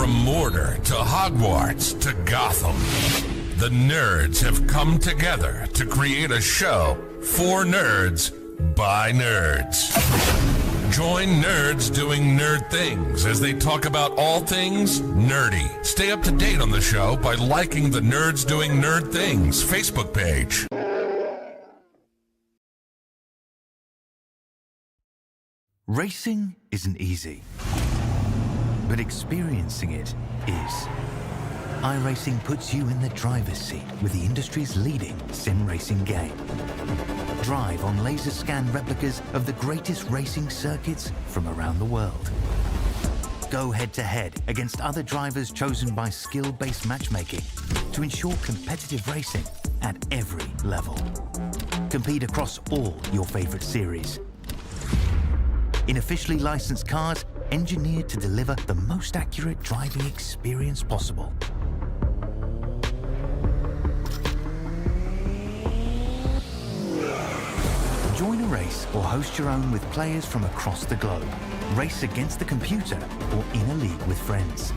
From Mordor to Hogwarts to Gotham, the nerds have come together to create a show for nerds by nerds. Join nerds doing nerd things as they talk about all things nerdy. Stay up to date on the show by liking the Nerds Doing Nerd Things Facebook page. Racing isn't easy, but experiencing it is. iRacing puts you in the driver's seat with the industry's leading sim racing game. Drive on laser scan replicas of the greatest racing circuits from around the world. Go head-to-head against other drivers chosen by skill-based matchmaking to ensure competitive racing at every level. Compete across all your favorite series. In officially licensed cars, engineered to deliver the most accurate driving experience possible. Join a race or host your own with players from across the globe. Race against the computer or in a league with friends.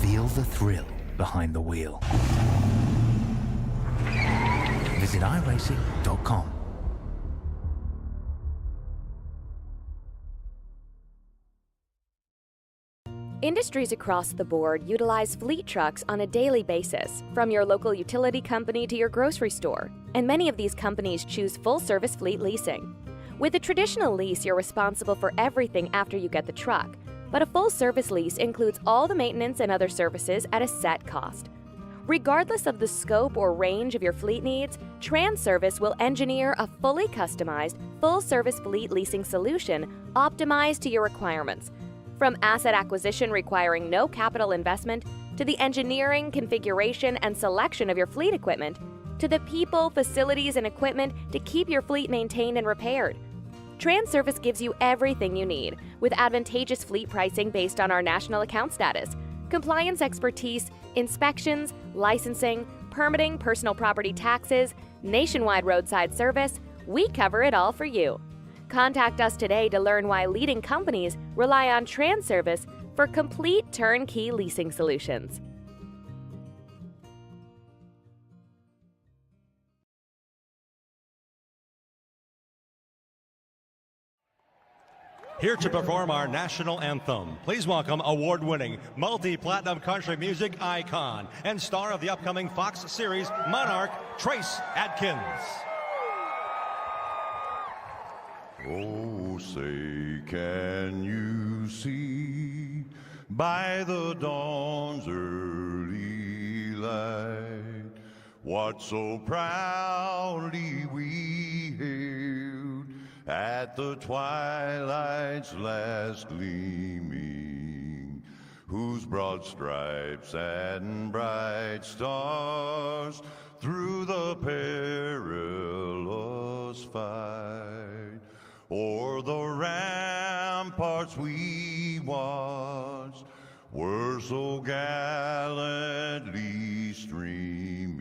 Feel the thrill behind the wheel. Visit iRacing.com. Industries across the board utilize fleet trucks on a daily basis, from your local utility company to your grocery store, and many of these companies choose full-service fleet leasing. With a traditional lease, you're responsible for everything after you get the truck, but a full-service lease includes all the maintenance and other services at a set cost. Regardless of the scope or range of your fleet needs, TranService will engineer a fully customized, full-service fleet leasing solution optimized to your requirements. From asset acquisition requiring no capital investment, to the engineering, configuration, and selection of your fleet equipment, to the people, facilities, and equipment to keep your fleet maintained and repaired. TranService gives you everything you need, with advantageous fleet pricing based on our national account status, compliance expertise, inspections, licensing, permitting, personal property taxes, nationwide roadside service. We cover it all for you. Contact us today to learn why leading companies rely on TranService for complete turnkey leasing solutions. Here to perform our national anthem, please welcome award-winning, multi-platinum country music icon and star of the upcoming Fox series Monarch, Trace Adkins. Oh, say, can you see by the dawn's early light what so proudly we hailed at the twilight's last gleaming, whose broad stripes and bright stars through the perilous fight o'er the ramparts we watched were so gallantly streaming,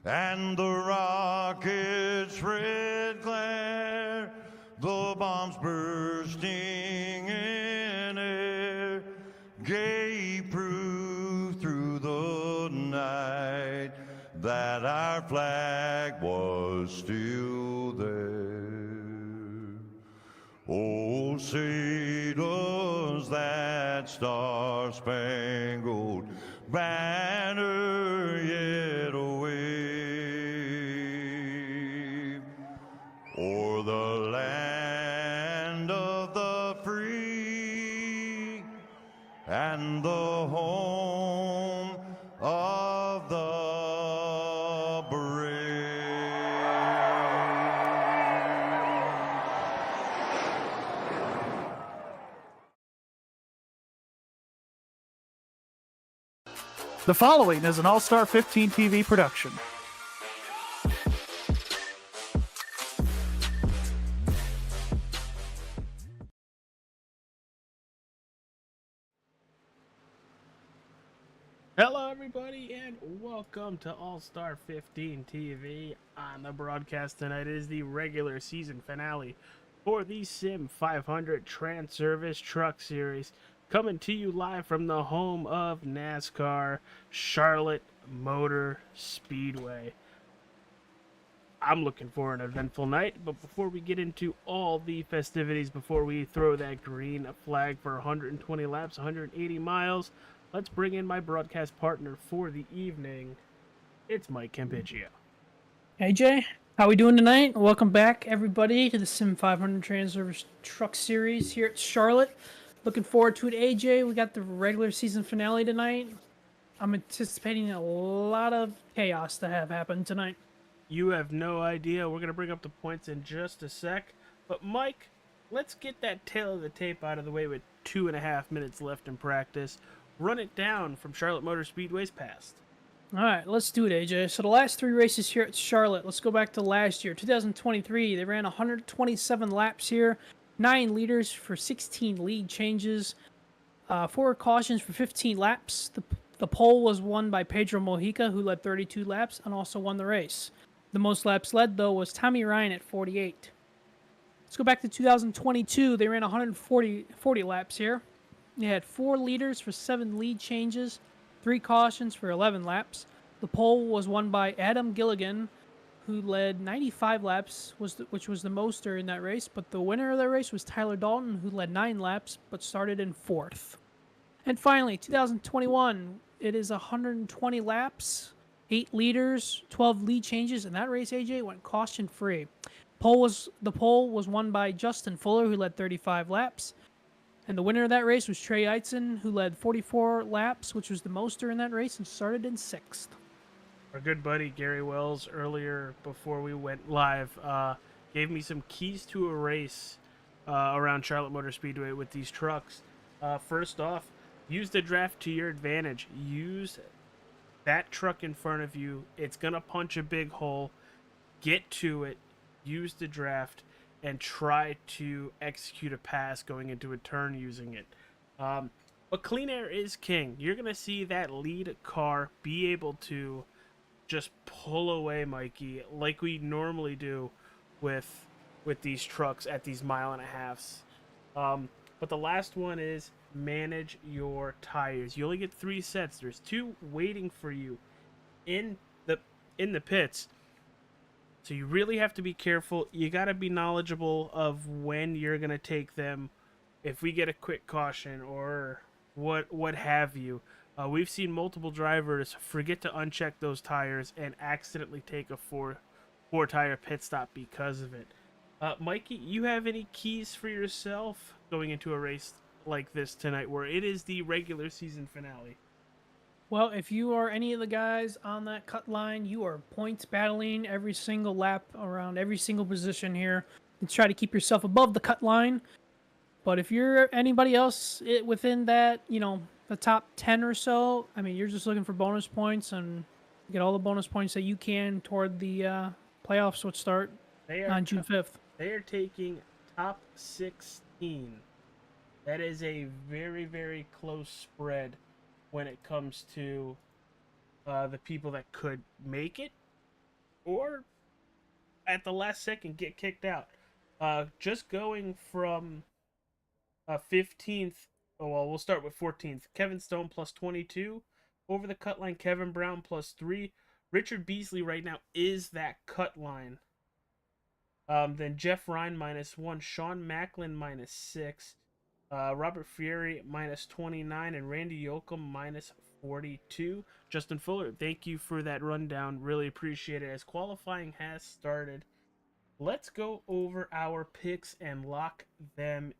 and the rocket's red glare, the bombs bursting in air, gave proof through the night that our flag was still there. Oh, say does that star-spangled banner yet wave o'er the land of the free and the home of the brave. The following is an All-Star 15 TV production. Hello everybody and welcome to All-Star 15 TV. On the broadcast tonight is the regular season finale for the Sim500 TranService Truck Series, coming to you live from the home of NASCAR, Charlotte Motor Speedway. I'm looking for an eventful night, but before we get into all the festivities, before we throw that green flag for 120 laps, 180 miles, let's bring in my broadcast partner for the evening. It's Mike Campiccio. Hey Jay, how we doing tonight? Welcome back, everybody, to the Sim500 TranService Truck Series here at Charlotte. Looking forward to it, AJ. We got the regular season finale tonight. I'm anticipating a lot of chaos to have happen tonight. You have no idea. We're going to bring up the points in just a sec. But Mike, let's get that tail of the tape out of the way with 2.5 minutes left in practice. Run it down from Charlotte Motor Speedway's past. All right, let's do it, AJ. So the last 3 races here at Charlotte, let's go back to last year, 2023. They ran 127 laps here, 9 leaders for 16 lead changes, 4 cautions for 15 laps. The pole was won by Pedro Mojica, who led 32 laps and also won the race. The most laps led, though, was Tommy Ryan at 48. Let's go back to 2022. They ran 140 laps here. They had 4 leaders for 7 lead changes, 3 cautions for 11 laps. The pole was won by Adam Gilligan, who led 95 laps, which was the most during that race. But the winner of that race was Tyler Dalton, who led 9 laps, but started in 4th. And finally, 2021, it is 120 laps, 8 leaders, 12 lead changes, and that race, AJ, went caution-free. The pole was won by Justin Fuller, who led 35 laps. And the winner of that race was Trey Eitzen, who led 44 laps, which was the most during that race, and started in 6th. Our good buddy Gary Wells, earlier before we went live, gave me some keys to a race around Charlotte Motor Speedway with these trucks. First off, use the draft to your advantage. Use that truck in front of you. It's going to punch a big hole. Get to it. Use the draft. And try to execute a pass going into a turn using it. But clean air is king. You're going to see that lead car be able to just pull away, Mikey, like we normally do with these trucks at these 1.5 miles. But the last one is manage your tires. You only get 3 sets. There's 2 waiting for you in the pits. So you really have to be careful. You got to be knowledgeable of when you're going to take them. If we get a quick caution or what have you. We've seen multiple drivers forget to uncheck those tires and accidentally take a 4-tire pit stop because of it. Mikey, you have any keys for yourself going into a race like this tonight where it is the regular season finale? Well, if you are any of the guys on that cut line, you are points battling every single lap around every single position here and try to keep yourself above the cut line. But if you're anybody else within that, the top 10 or so, I mean, you're just looking for bonus points and get all the bonus points that you can toward the playoffs, which start on June 5th. They are taking top 16. That is a very, very close spread when it comes to the people that could make it or at the last second get kicked out. Just going from 15th, we'll start with 14th. Kevin Stone plus 22. Over the cut line, Kevin Brown plus 3. Richard Beasley right now is that cut line. Then Jeff Ryan minus 1. Sean Macklin minus 6. Robert Fieri minus 29 and Randy Yoakum minus 42. Justin Fuller, thank you for that rundown. Really appreciate it. As qualifying has started, let's go over our picks and lock them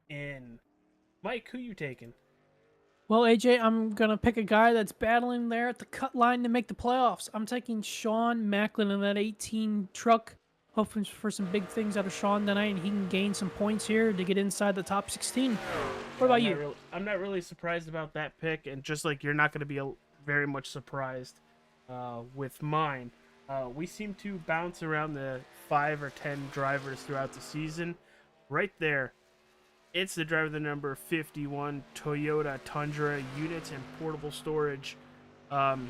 in. Mike, who you taking? Well, AJ, I'm going to pick a guy that's battling there at the cut line to make the playoffs. I'm taking Sean Macklin in that 18 truck. Hoping for some big things out of Sean tonight, and he can gain some points here to get inside the top 16. What about you? I'm not really surprised about that pick, and just like you're not going to be very much surprised with mine. We seem to bounce around the 5 or 10 drivers throughout the season. Right there, it's the driver, the number 51 Toyota Tundra units and portable storage on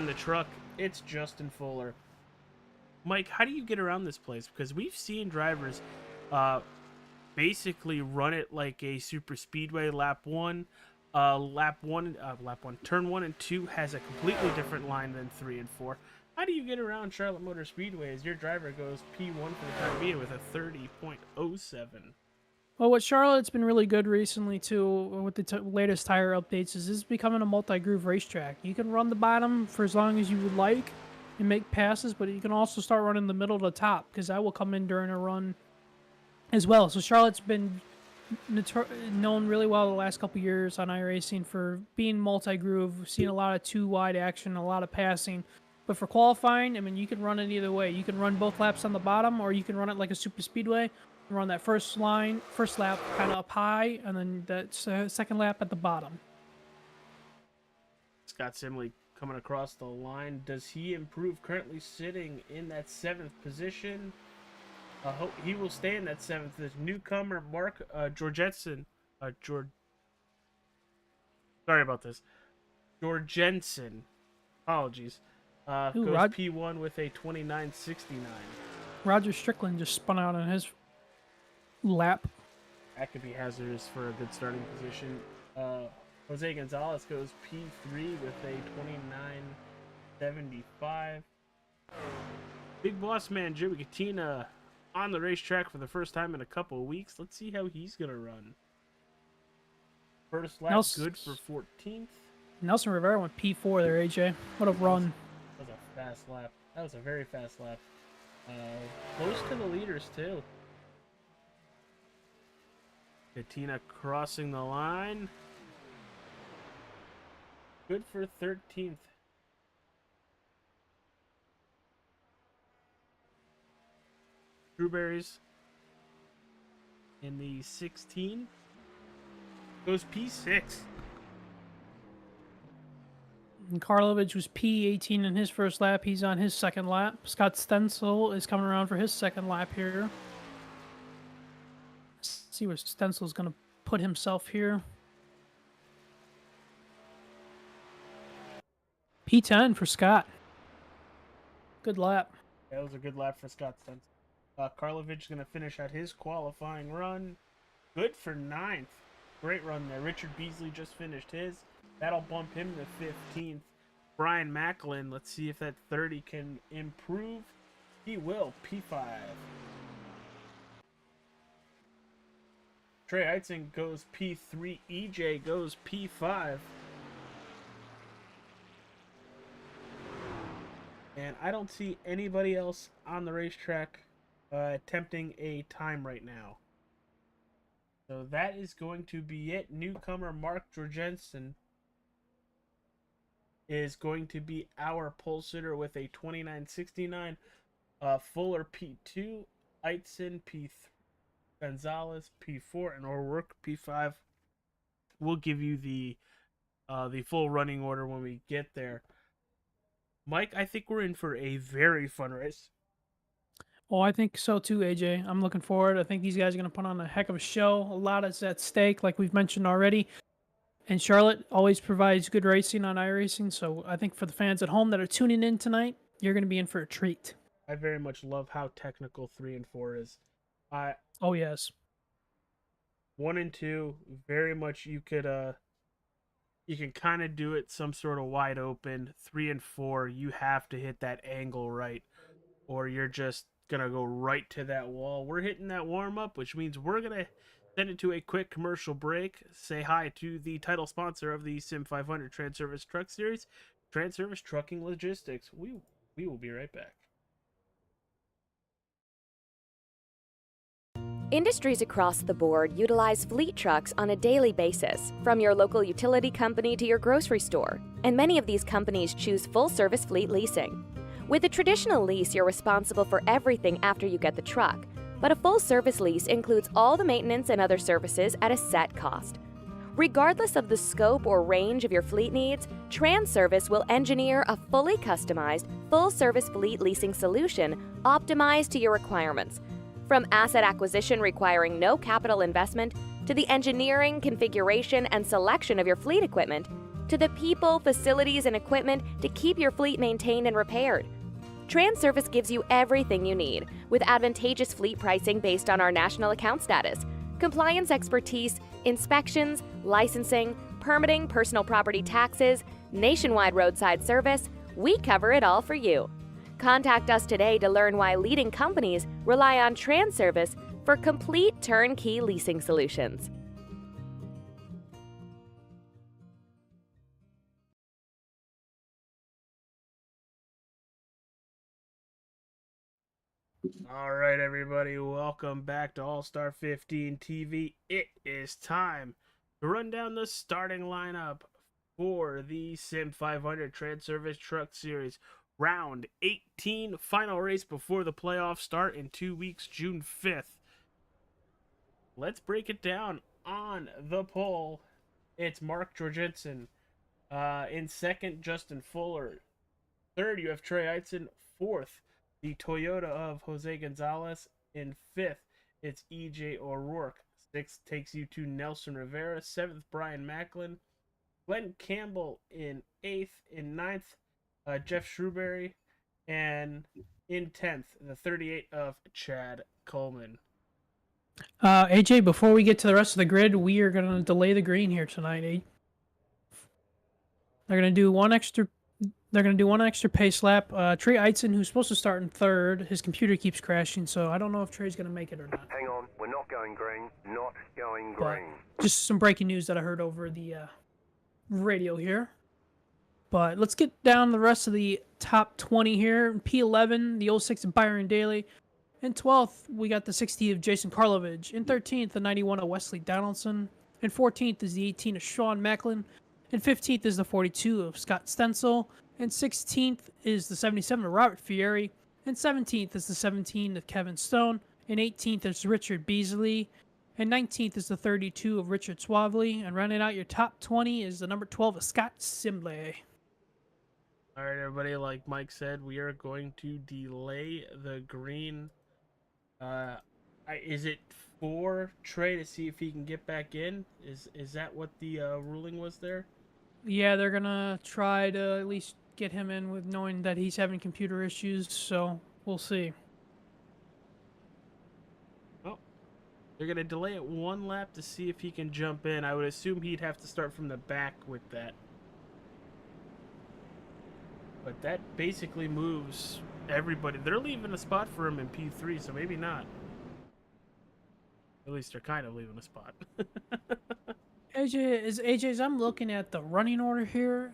the truck. It's Justin Fuller. Mike, how do you get around this place? Because we've seen drivers basically run it like a super speedway. Turn 1 and 2 has a completely different line than 3 and 4. How do you get around Charlotte Motor Speedway as your driver goes P1 for the time being with a 30.07? Well, what Charlotte's been really good recently too, with the latest tire updates, is this is becoming a multi-groove racetrack. You can run the bottom for as long as you would like and make passes, but you can also start running the middle to the top, because that will come in during a run as well. So Charlotte's been known really well the last couple years on iRacing for being multi-groove. We've seen a lot of two-wide action, a lot of passing. But for qualifying, I mean, you can run it either way. You can run both laps on the bottom, or you can run it like a super speedway and run that first lap kind of up high, and then that second lap at the bottom. Scott Simley coming across the line. Does he improve? Currently sitting in that 7th position. He will stay in that 7th. This newcomer, Mark Jorgensen. Sorry about this. Jorgensen. Apologies. Goes P1 with a 29.69. Roger Strickland just spun out on his lap. That could be hazardous for a good starting position. Jose Gonzalez goes P3 with a 29.75. Big boss man Joey Katina on the racetrack for the first time in a couple of weeks. Let's see how he's going to run. First lap, good for 14th. Nelson Rivera went P4 there, AJ. What a run. That was a fast lap. That was a very fast lap. Close to the leaders, too. Katina crossing the line. Good for 13th. Drewberry's in the 16. Goes P6. And Karlovich was P18 in his first lap. He's on his second lap. Scott Stencil is coming around for his second lap here. Let's see where Stencil's going to put himself here. P10 for Scott. Good lap. That was a good lap for Scott Stencil. Karlovich is going to finish out his qualifying run. Good for 9th. Great run there. Richard Beasley just finished his. That'll bump him to 15th. Brian Macklin, let's see if that 30 can improve. He will. P5. Trey Eitzing goes P3. EJ goes P5. And I don't see anybody else on the racetrack attempting a time right now. So that is going to be it. Newcomer Mark Jorgensen is going to be our pole sitter with a 29.69. Fuller P2, Eitzen P3, Gonzalez P4, and O'Rourke P5. We'll give you the full running order when we get there. Mike, I think we're in for a very fun race. Oh, I think so too, AJ. I'm looking forward. I think these guys are going to put on a heck of a show. A lot is at stake, like we've mentioned already. And Charlotte always provides good racing on iRacing, so I think for the fans at home that are tuning in tonight, you're going to be in for a treat. I very much love how technical 3 and 4 is. Oh, yes. 1 and 2, very much you can kind of do it some sort of wide open. 3 and 4, you have to hit that angle right, or you're just going to go right to that wall. We're hitting that warm-up, which means we're going to send it to a quick commercial break. Say hi to the title sponsor of the Sim500 TranService Truck Series, TranService Trucking Logistics. We will be right back. Industries across the board utilize fleet trucks on a daily basis, from your local utility company to your grocery store. And many of these companies choose full-service fleet leasing. With a traditional lease, you're responsible for everything after you get the truck. But a full-service lease includes all the maintenance and other services at a set cost. Regardless of the scope or range of your fleet needs, TranService will engineer a fully customized, full-service fleet leasing solution optimized to your requirements. From asset acquisition requiring no capital investment, to the engineering, configuration, and selection of your fleet equipment, to the people, facilities, and equipment to keep your fleet maintained and repaired. TranService gives you everything you need, with advantageous fleet pricing based on our national account status. compliance expertise, inspections, licensing, permitting, personal property taxes, nationwide roadside service, we cover it all for you. Contact us today to learn why leading companies rely on TranService for complete turnkey leasing solutions. All right, everybody, welcome back to All-Star 15 TV. It is time to run down the starting lineup for the Sim500 TranService Truck Series. Round 18, final race before the playoffs start in 2 weeks, June 5th. Let's break it down. On the pole, it's Mark Jorgensen. In second, Justin Fuller. Third, you have Trey Eitzen. Fourth, the Toyota of Jose Gonzalez. In fifth, it's EJ O'Rourke. Sixth takes you to Nelson Rivera. Seventh, Brian Macklin. Glenn Campbell in eighth. In ninth, Jeff Shrewberry. And in 10th, the 38 of Chad Coleman. AJ, before we get to the rest of the grid, we are going to delay the green here tonight. They're going to do one extra. They're going to do one extra pace lap. Trey Eitzen, who's supposed to start in third, his computer keeps crashing, so I don't know if Trey's going to make it or not. Hang on, we're not going green. Not going green. Just some breaking news that I heard over the radio here. But let's get down the rest of the top 20 here. In P11, the 06 of Byron Daly. In 12th, we got the 60 of Jason Karlovich. In 13th, the 91 of Wesley Donaldson. In 14th is the 18 of Sean Macklin. In 15th is the 42 of Scott Stencil. In 16th is the 77 of Robert Fieri. In 17th is the 17 of Kevin Stone. In 18th is Richard Beasley. And 19th is the 32 of Richard Suavely. And rounding out your top 20 is the number 12 of Scott Simbley. All right, everybody, like Mike said, we are going to delay the green. Is it for Trey to see if he can get back in? Is that what the ruling was there? Yeah, they're going to try to at least get him in with knowing that he's having computer issues, so we'll see. Well, they're going to delay it one lap to see if he can jump in. I would assume he'd have to start from the back with that. But that basically moves everybody. They're leaving a spot for him in P3, so maybe not. At least they're kind of leaving a spot. AJ, I'm looking at the running order here.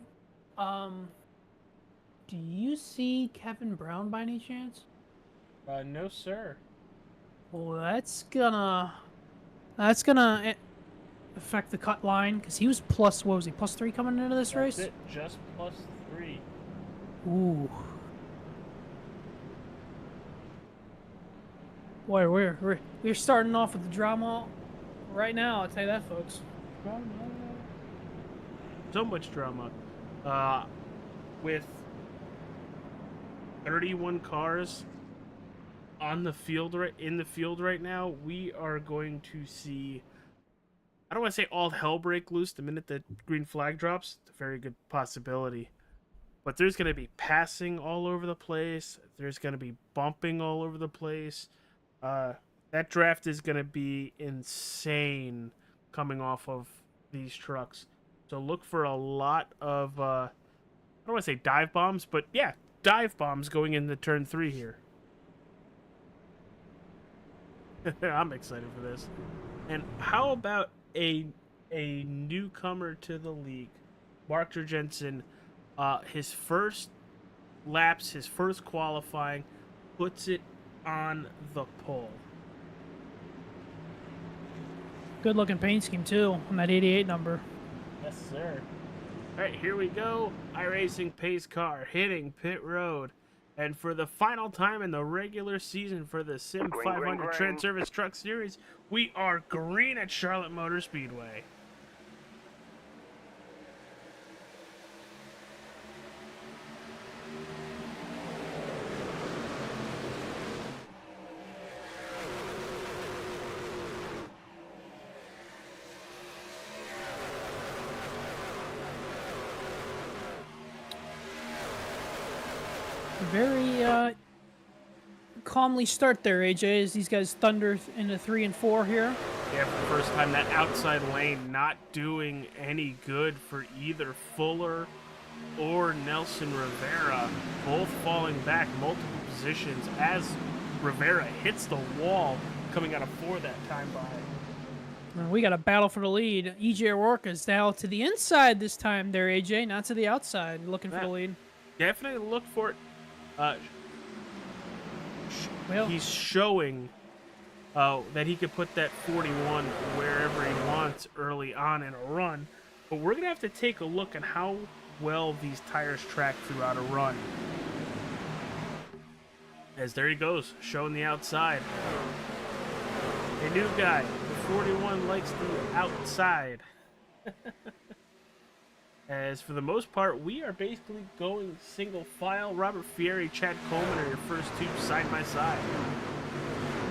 Do you see Kevin Brown by any chance? No, sir. Well, that's gonna affect the cut line because he was plus, what was he, plus 3 coming into this race? It, just plus 3. Ooh. Boy, we're starting off with the drama right now. I'll tell you that, folks. So much drama. With 31 cars on the field in the field right now, we are going to see, I don't want to say all hell break loose the minute the green flag drops. It's a very good possibility. But there's going to be passing all over the place. There's going to be bumping all over the place. That draft is going to be insane coming off of these trucks. So look for a lot of, I don't want to say dive bombs, but yeah, dive bombs going into turn 3 here. I'm excited for this. And how about a newcomer to the league, Mark Jorgensen? His first laps, his first qualifying, puts it on the pole. Good looking paint scheme too on that 88 number. Yes, sir. All right, here we go. iRacing pace car hitting pit road. And for the final time in the regular season for the Sim500 TranService Truck Series, we are green at Charlotte Motor Speedway. Very calmly start there, AJ, as these guys thunder into 3 and 4 here. Yeah, for the first time, that outside lane not doing any good for either Fuller or Nelson Rivera, both falling back multiple positions as Rivera hits the wall coming out of 4 that time by. We got a battle for the lead. EJ O'Rourke is now to the inside this time there, AJ, not to the outside, looking for the lead. Definitely look for it. Well, he's showing that he could put that 41 wherever he wants early on in a run. But we're going to have to take a look at how well these tires track throughout a run. As there he goes, showing the outside. A new guy, the 41 likes the outside. As for the most part, we are basically going single file. Robert Fieri, Chad Coleman are your first two side by side.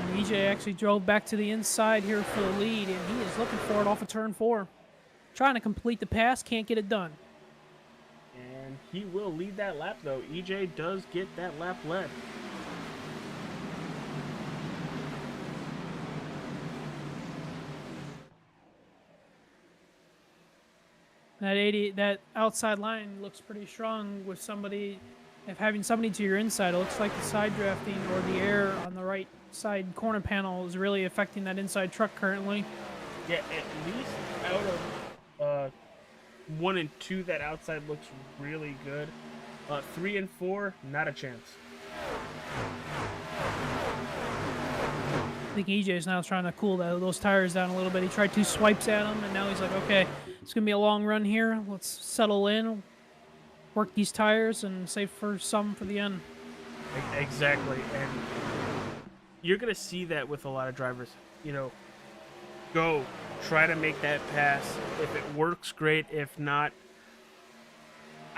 And EJ actually drove back to the inside here for the lead, and he is looking for it off of turn 4. Trying to complete the pass, can't get it done. And he will lead that lap, though. EJ does get that lap led. That outside line looks pretty strong with somebody, if having somebody to your inside. It looks like the side drafting or the air on the right side corner panel is really affecting that inside truck currently. Yeah, at least out of 1 and 2, that outside looks really good. 3 and 4, not a chance. I think EJ's now trying to cool those tires down a little bit. He tried 2 swipes at them, and now he's like, okay, it's going to be a long run here. Let's settle in, work these tires, and save for some for the end. Exactly, and you're going to see that with a lot of drivers. You know, go, try to make that pass. If it works, great. If not,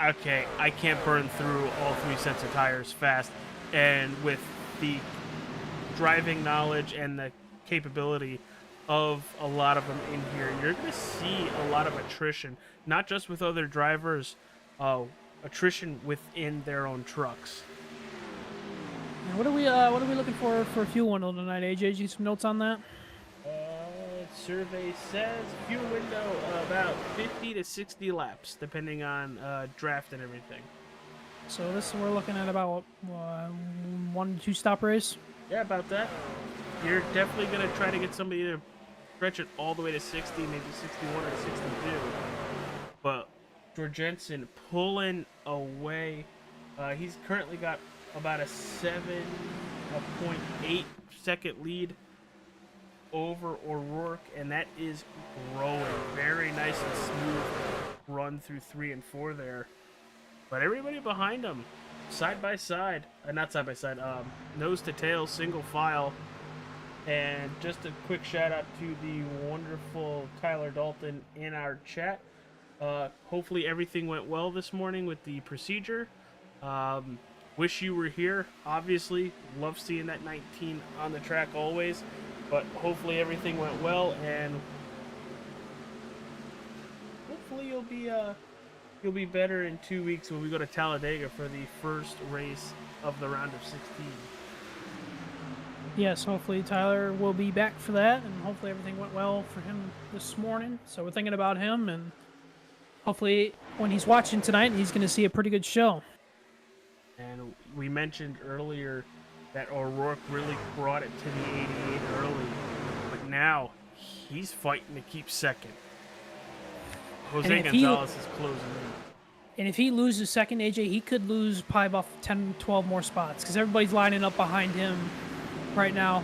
okay, I can't burn through all 3 sets of tires fast. And with the driving knowledge and the capability of a lot of them in here, you're going to see a lot of attrition, not just with other drivers, attrition within their own trucks. And what are we looking for fuel window tonight, AJ? You some notes on that? Survey says fuel window about 50 to 60 laps, depending on draft and everything. So we're looking at about 1 to 2 stop race. Yeah, about that. You're definitely going to try to get somebody to stretch it all the way to 60, maybe 61 or 62. But Jorgensen pulling away. He's currently got about a 7.8 second lead over O'Rourke, and that is growing. Very nice and smooth run through 3 and 4 there. But everybody behind him, side by side, not side by side, nose to tail, single file. And just a quick shout out to the wonderful Tyler Dalton in our chat. Hopefully everything went well this morning with the procedure. Wish you were here, obviously. Love seeing that 19 on the track always. But hopefully everything went well, and hopefully you'll be better in 2 weeks when we go to Talladega for the first race of the round of 16. Yes, hopefully Tyler will be back for that, and hopefully everything went well for him this morning. So we're thinking about him, and hopefully when he's watching tonight, he's going to see a pretty good show. And we mentioned earlier that O'Rourke really brought it to the 88 early, but now he's fighting to keep second. Jose Gonzalez is closing in. And if he loses second, AJ, he could lose probably about 10, 12 more spots because everybody's lining up behind him right now.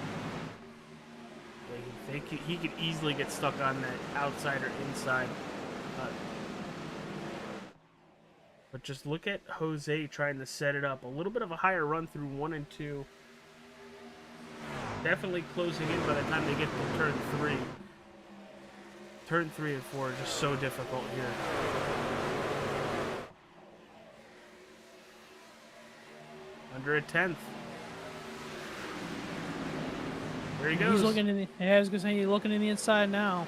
He could easily get stuck on that outside or inside. But just look at Jose trying to set it up. A little bit of a higher run through 1 and 2. Definitely closing in by the time they get to turn 3. Turn 3 and 4 are just so difficult here. Under a 10th. There he goes. He's looking in the, I was going to say, he's looking in the inside now.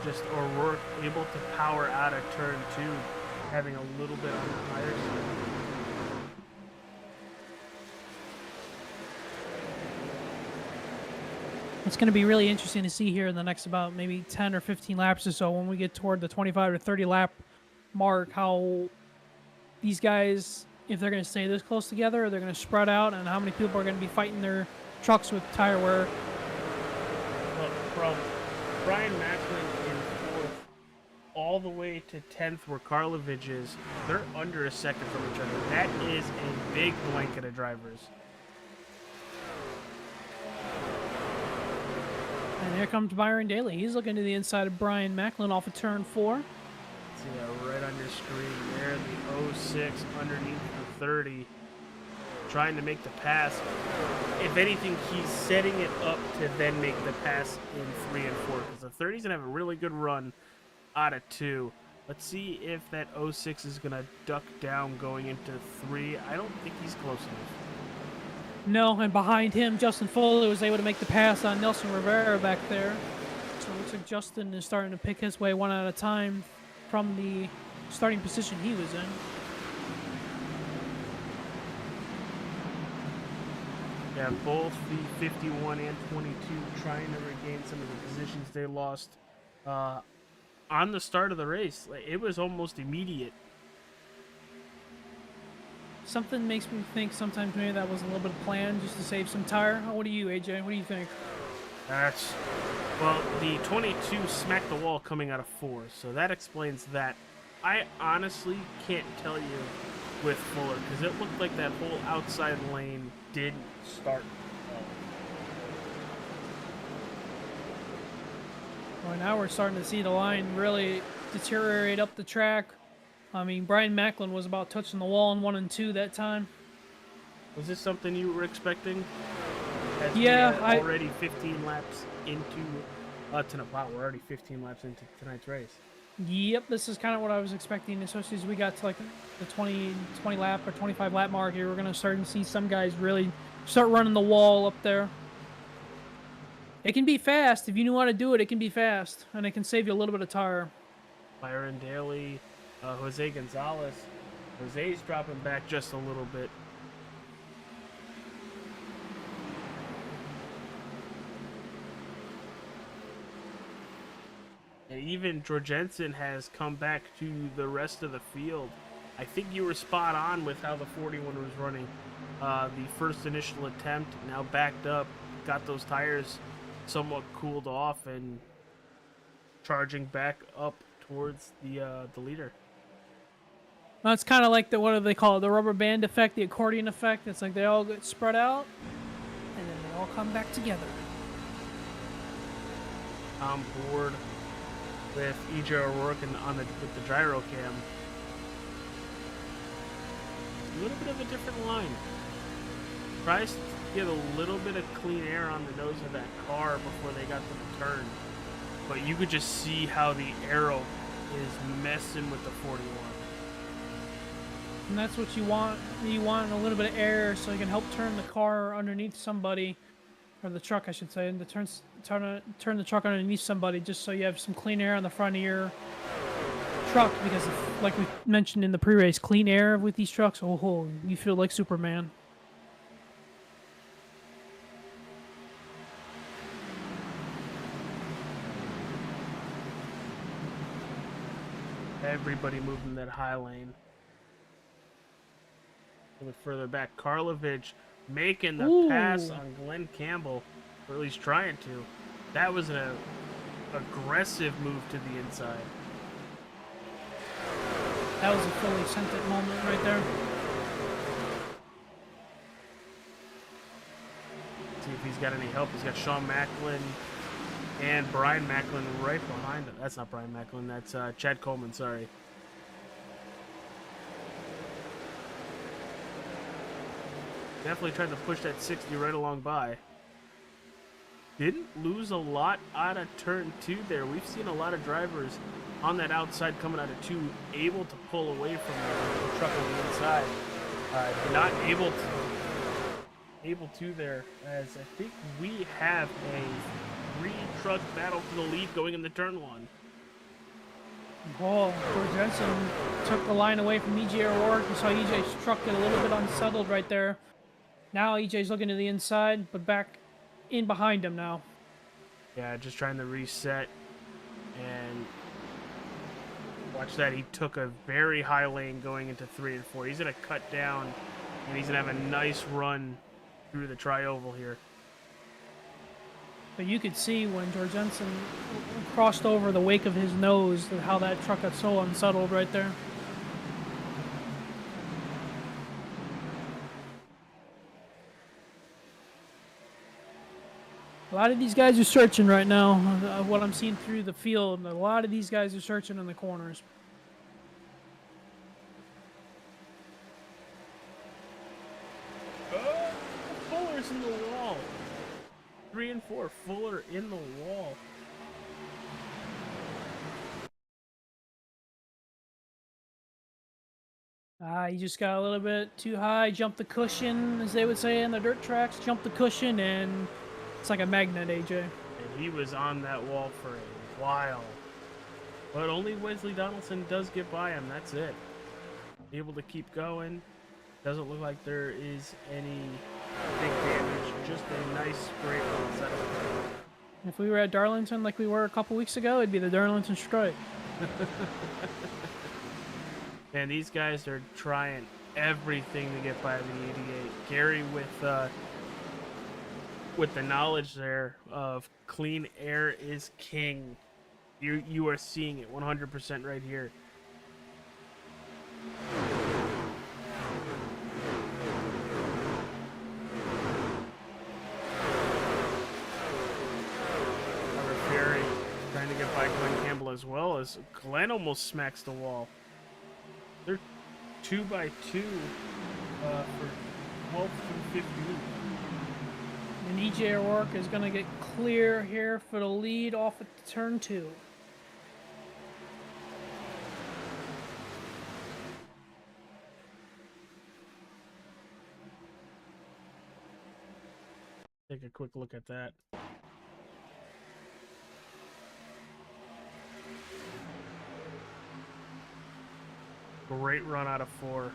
Just O'Rourke able to power out of turn 2, having a little bit on the higher side. It's going to be really interesting to see here in the next about maybe 10 or 15 laps or so when we get toward the 25 to 30 lap mark, how these guys, if they're going to stay this close together or they're going to spread out, and how many people are going to be fighting their trucks with tire wear. Well, from Brian Macklin in 4th all the way to 10th where Karlovich is, they're under a second from each other. That is a big blanket of drivers. And here comes Byron Daly. He's looking to the inside of Brian Macklin off of turn 4. See that right on your screen there, the 06 underneath the 30, trying to make the pass. If anything, he's setting it up to then make the pass in 3 and 4, because the 30's gonna have a really good run out of 2. Let's see if that 06 is gonna duck down going into 3. I don't think he's close enough. No, and behind him, Justin Foley was able to make the pass on Nelson Rivera back there. So it looks like Justin is starting to pick his way one at a time from the starting position he was in. Yeah, both the 51 and 22 trying to regain some of the positions they lost on the start of the race. Like, it was almost immediate. Something makes me think sometimes maybe that was a little bit of plan just to save some tire. What do you, AJ? What do you think? Well, the 22 smacked the wall coming out of 4, so that explains that. I honestly can't tell you with Fuller, because it looked like that whole outside lane didn't start Well, now we're starting to see the line really deteriorate up the track. I mean, Brian Macklin was about touching the wall in 1 and 2 that time. Was this something you were expecting? As yeah, we are already 15 laps into wow, we're already 15 laps into tonight's race. Yep, this is kind of what I was expecting, especially as we got to like the 20 lap or 25 lap mark here. We're going to start to see some guys really start running the wall up there. It can be fast. If you know how to do it, it can be fast, and it can save you a little bit of tire. Byron Daly, Jose Gonzalez. Jose's dropping back just a little bit. And even Jorgensen has come back to the rest of the field. I think you were spot on with how the 41 was running. The first initial attempt, now backed up, got those tires somewhat cooled off and charging back up towards the leader. Well, it's kind of like what do they call it? The rubber band effect, the accordion effect. It's like they all get spread out, and then they all come back together. On board with EJ O'Rourke and with the gyro cam. A little bit of a different line. Tries to get a little bit of clean air on the nose of that car before they got to the turn. But you could just see how the aero is messing with the 41. And that's what you want. You want a little bit of air so you can help turn the car underneath somebody, or the truck, I should say, and turn the truck underneath somebody, just so you have some clean air on the front of your truck. Because, like we mentioned in the pre-race, clean air with these trucks, oh, you feel like Superman. Everybody moving that high lane. A little further back, Karlovich making the pass on Glenn Campbell, or at least trying to. That was an aggressive move to the inside. That was a fully sent it moment right there. See if he's got any help. He's got Sean Macklin and Brian Macklin right behind him. That's not Brian Macklin. That's Chad Coleman, sorry. Definitely tried to push that 60 right along by. Didn't lose a lot out of turn 2 there. We've seen a lot of drivers on that outside coming out of 2 able to pull away from the truck on the inside. Not able to there, as I think we have a 3-truck battle for the lead going into turn 1. Oh, Jensen took the line away from EJ O'Rourke. You saw EJ's truck get a little bit unsettled right there. Now EJ's looking to the inside, but back in behind him now. Yeah, just trying to reset. And watch that. He took a very high lane going into 3 and 4. He's going to cut down, and he's going to have a nice run through the tri-oval here. But you could see when George Jensen crossed over the wake of his nose, how that truck got so unsettled right there. A lot of these guys are searching right now. What I'm seeing through the field, a lot of these guys are searching in the corners. Fuller's in the wall. 3 and 4, Fuller in the wall. He just got a little bit too high, jumped the cushion, as they would say in the dirt tracks, jumped the cushion, and it's like a magnet, AJ. And he was on that wall for a while. But only Wesley Donaldson does get by him, that's it. Able to keep going. Doesn't look like there is any big damage, just a nice straight line setup. If we were at Darlington like we were a couple weeks ago, it'd be the Darlington strike. And these guys are trying everything to get by the 88. Gary with the knowledge there of clean air is king. You are seeing it 100% right here. Ferry trying to get by Glenn Campbell as well, as Glenn almost smacks the wall. They're 2 by 2 for 12 through 15. And EJ O'Rourke is going to get clear here for the lead off at turn 2. Take a quick look at that. Great run out of 4.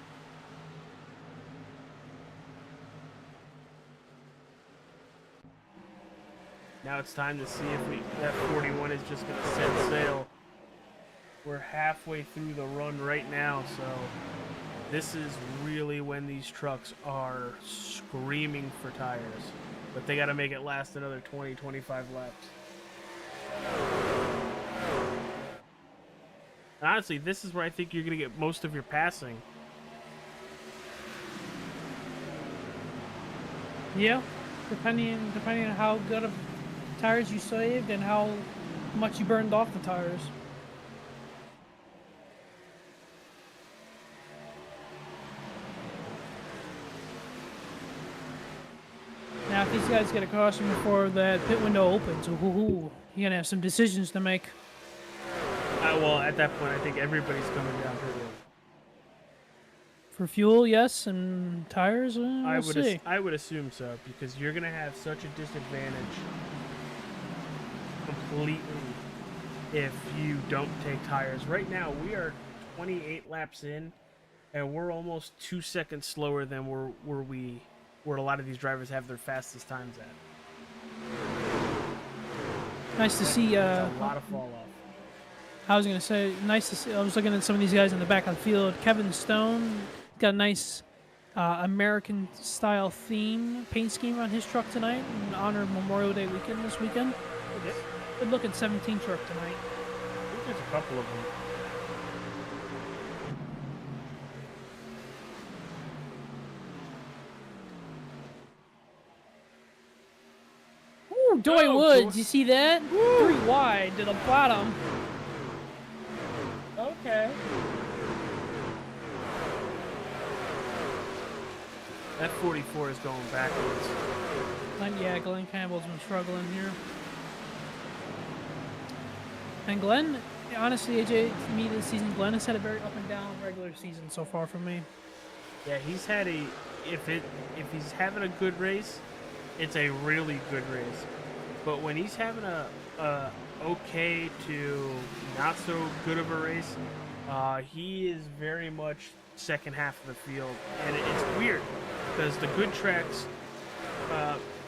Now it's time to see if that 41 is just going to set sail. We're halfway through the run right now, so this is really when these trucks are screaming for tires. But they got to make it last another 20, 25 laps. And honestly, this is where I think you're going to get most of your passing. Yeah, depending on how good of tires you saved and how much you burned off the tires. Now, if these guys get a caution before that pit window opens, you're going to have some decisions to make. Well, at that point, I think everybody's coming down to it. For fuel, yes, and tires, we'll see. I would assume so, because you're going to have such a disadvantage completely if you don't take tires. Right now, we are 28 laps in, and we're almost 2 seconds slower than where a lot of these drivers have their fastest times at. Nice to see. A lot of fall off. I was going to say, nice to see. I was looking at some of these guys in the back of the field. Kevin Stone got a nice American-style theme, paint scheme on his truck tonight in honor of Memorial Day weekend this weekend. Good looking 17 truck tonight. I think there's a couple of them. Ooh, Doy Woods, you see that? Woo. 3 wide to the bottom. Okay. That 44 is going backwards. Glenn Campbell's been struggling here. And Glenn, honestly, AJ, to me this season, Glenn has had a very up and down regular season so far for me. Yeah, he's had if he's having a good race, it's a really good race. But when he's having a okay to not so good of a race, he is very much second half of the field, and it's weird because the good tracks,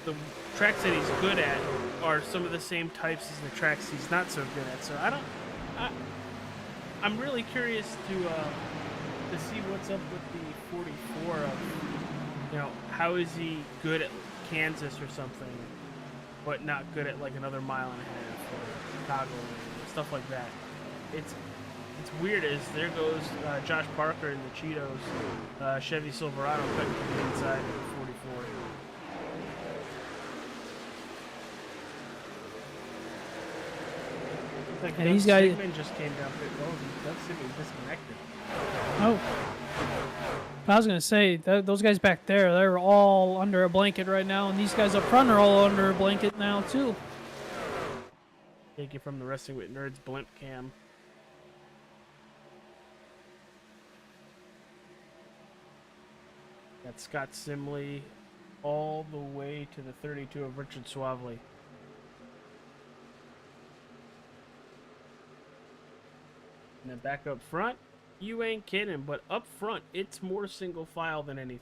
the tracks that he's good at are some of the same types as the tracks he's not so good at. So I'm really curious to see what's up with the 44 of, how is he good at Kansas or something, but not good at like another mile and a half or Chicago or stuff like that. It's weird as there goes Josh Parker in the Cheetos Chevy Silverado cutting to the inside of the 44. Like and these guys just came down pit road. Doug Sigmund disconnected. Oh. I was going to say, those guys back there, they're all under a blanket right now, and these guys up front are all under a blanket now, too. Take it from the Wrestling with Nerds blimp cam. Got Scott Simley all the way to the 32 of Richard Suavely. And then back up front, you ain't kidding, but up front, it's more single file than anything.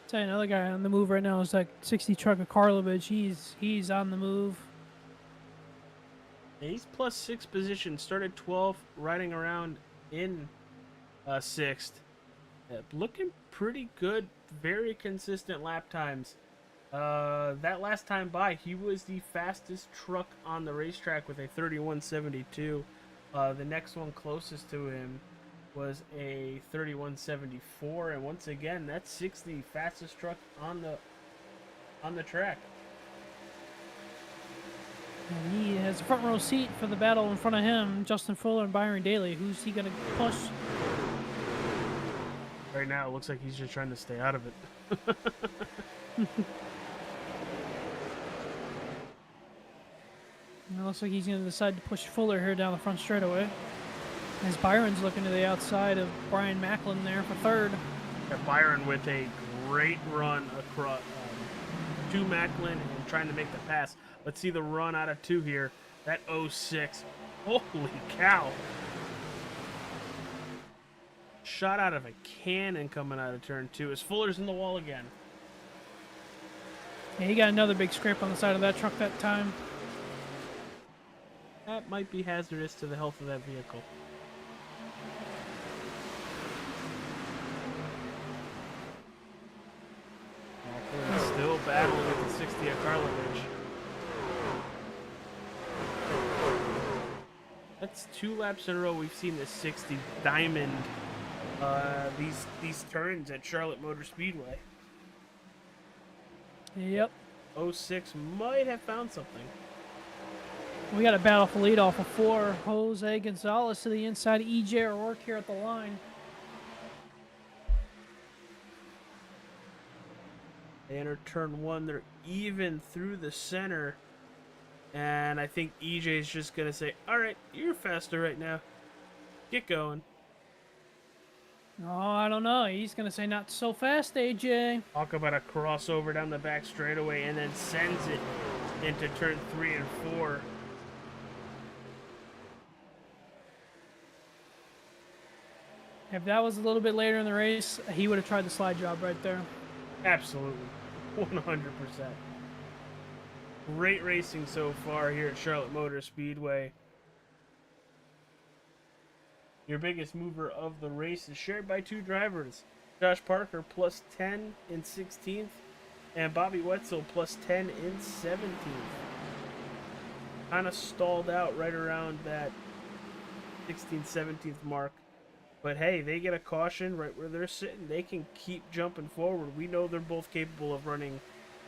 Tell you another guy on the move right now is like 60 truck of Karlovich. He's on the move. And he's plus 6 position, started 12th, riding around in 6th. Looking pretty good, very consistent lap times. That last time by, he was the fastest truck on the racetrack with a 31.72. The next one closest to him was a 31.74, and once again, that's the fastest truck on the track. And he has a front row seat for the battle in front of him, Justin Fuller and Byron Daly. Who's he gonna push? Right now, it looks like he's just trying to stay out of it. It looks like he's going to decide to push Fuller here down the front straightaway. As Byron's looking to the outside of Brian Macklin there for third. Got Byron with a great run across to Macklin and trying to make the pass. Let's see the run out of 2 here. That 06. Holy cow. Shot out of a cannon coming out of turn 2 as Fuller's in the wall again. Yeah, he got another big scrape on the side of that truck that time. That might be hazardous to the health of that vehicle. Macklin still battling with the 60 of Karlovich. That's 2 laps in a row we've seen the 60 diamond these turns at Charlotte Motor Speedway. Yep. 06 might have found something. We got a battle for lead off of 4. Jose Gonzalez to the inside. EJ O'Rourke here at the line. They enter turn 1. They're even through the center. And I think EJ's just going to say, all right, you're faster right now. Get going. Oh, I don't know. He's going to say not so fast, AJ. Talk about a crossover down the back straightaway and then sends it into turn 3 and 4. If that was a little bit later in the race, he would have tried the slide job right there. Absolutely. 100%. Great racing so far here at Charlotte Motor Speedway. Your biggest mover of the race is shared by 2 drivers. Josh Parker plus 10 in 16th and Bobby Wetzel plus 10 in 17th. Kind of stalled out right around that 16th, 17th mark. But hey, they get a caution right where they're sitting. They can keep jumping forward. We know they're both capable of running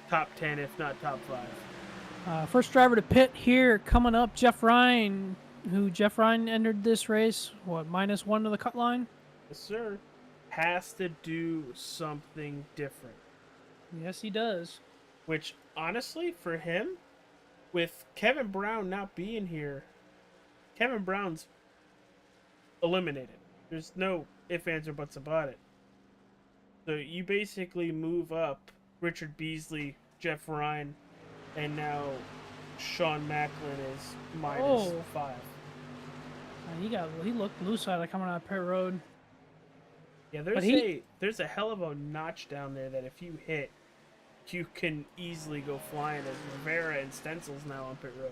top 10, if not top 5. First driver to pit here coming up, Jeff Ryan. Jeff Ryan entered this race, -1 to the cut line? Yes, sir. Has to do something different. Yes, he does. Which, honestly, for him, with Kevin Brown not being here, Kevin Brown's eliminated. There's no ifs, ands, or buts about it. So you basically move up Richard Beasley, Jeff Ryan, and now Sean Macklin is -5. He looked loose out of coming out of pit road. Yeah, But there's a hell of a notch down there that if you hit, you can easily go flying, as Rivera and Stencil's now on pit road.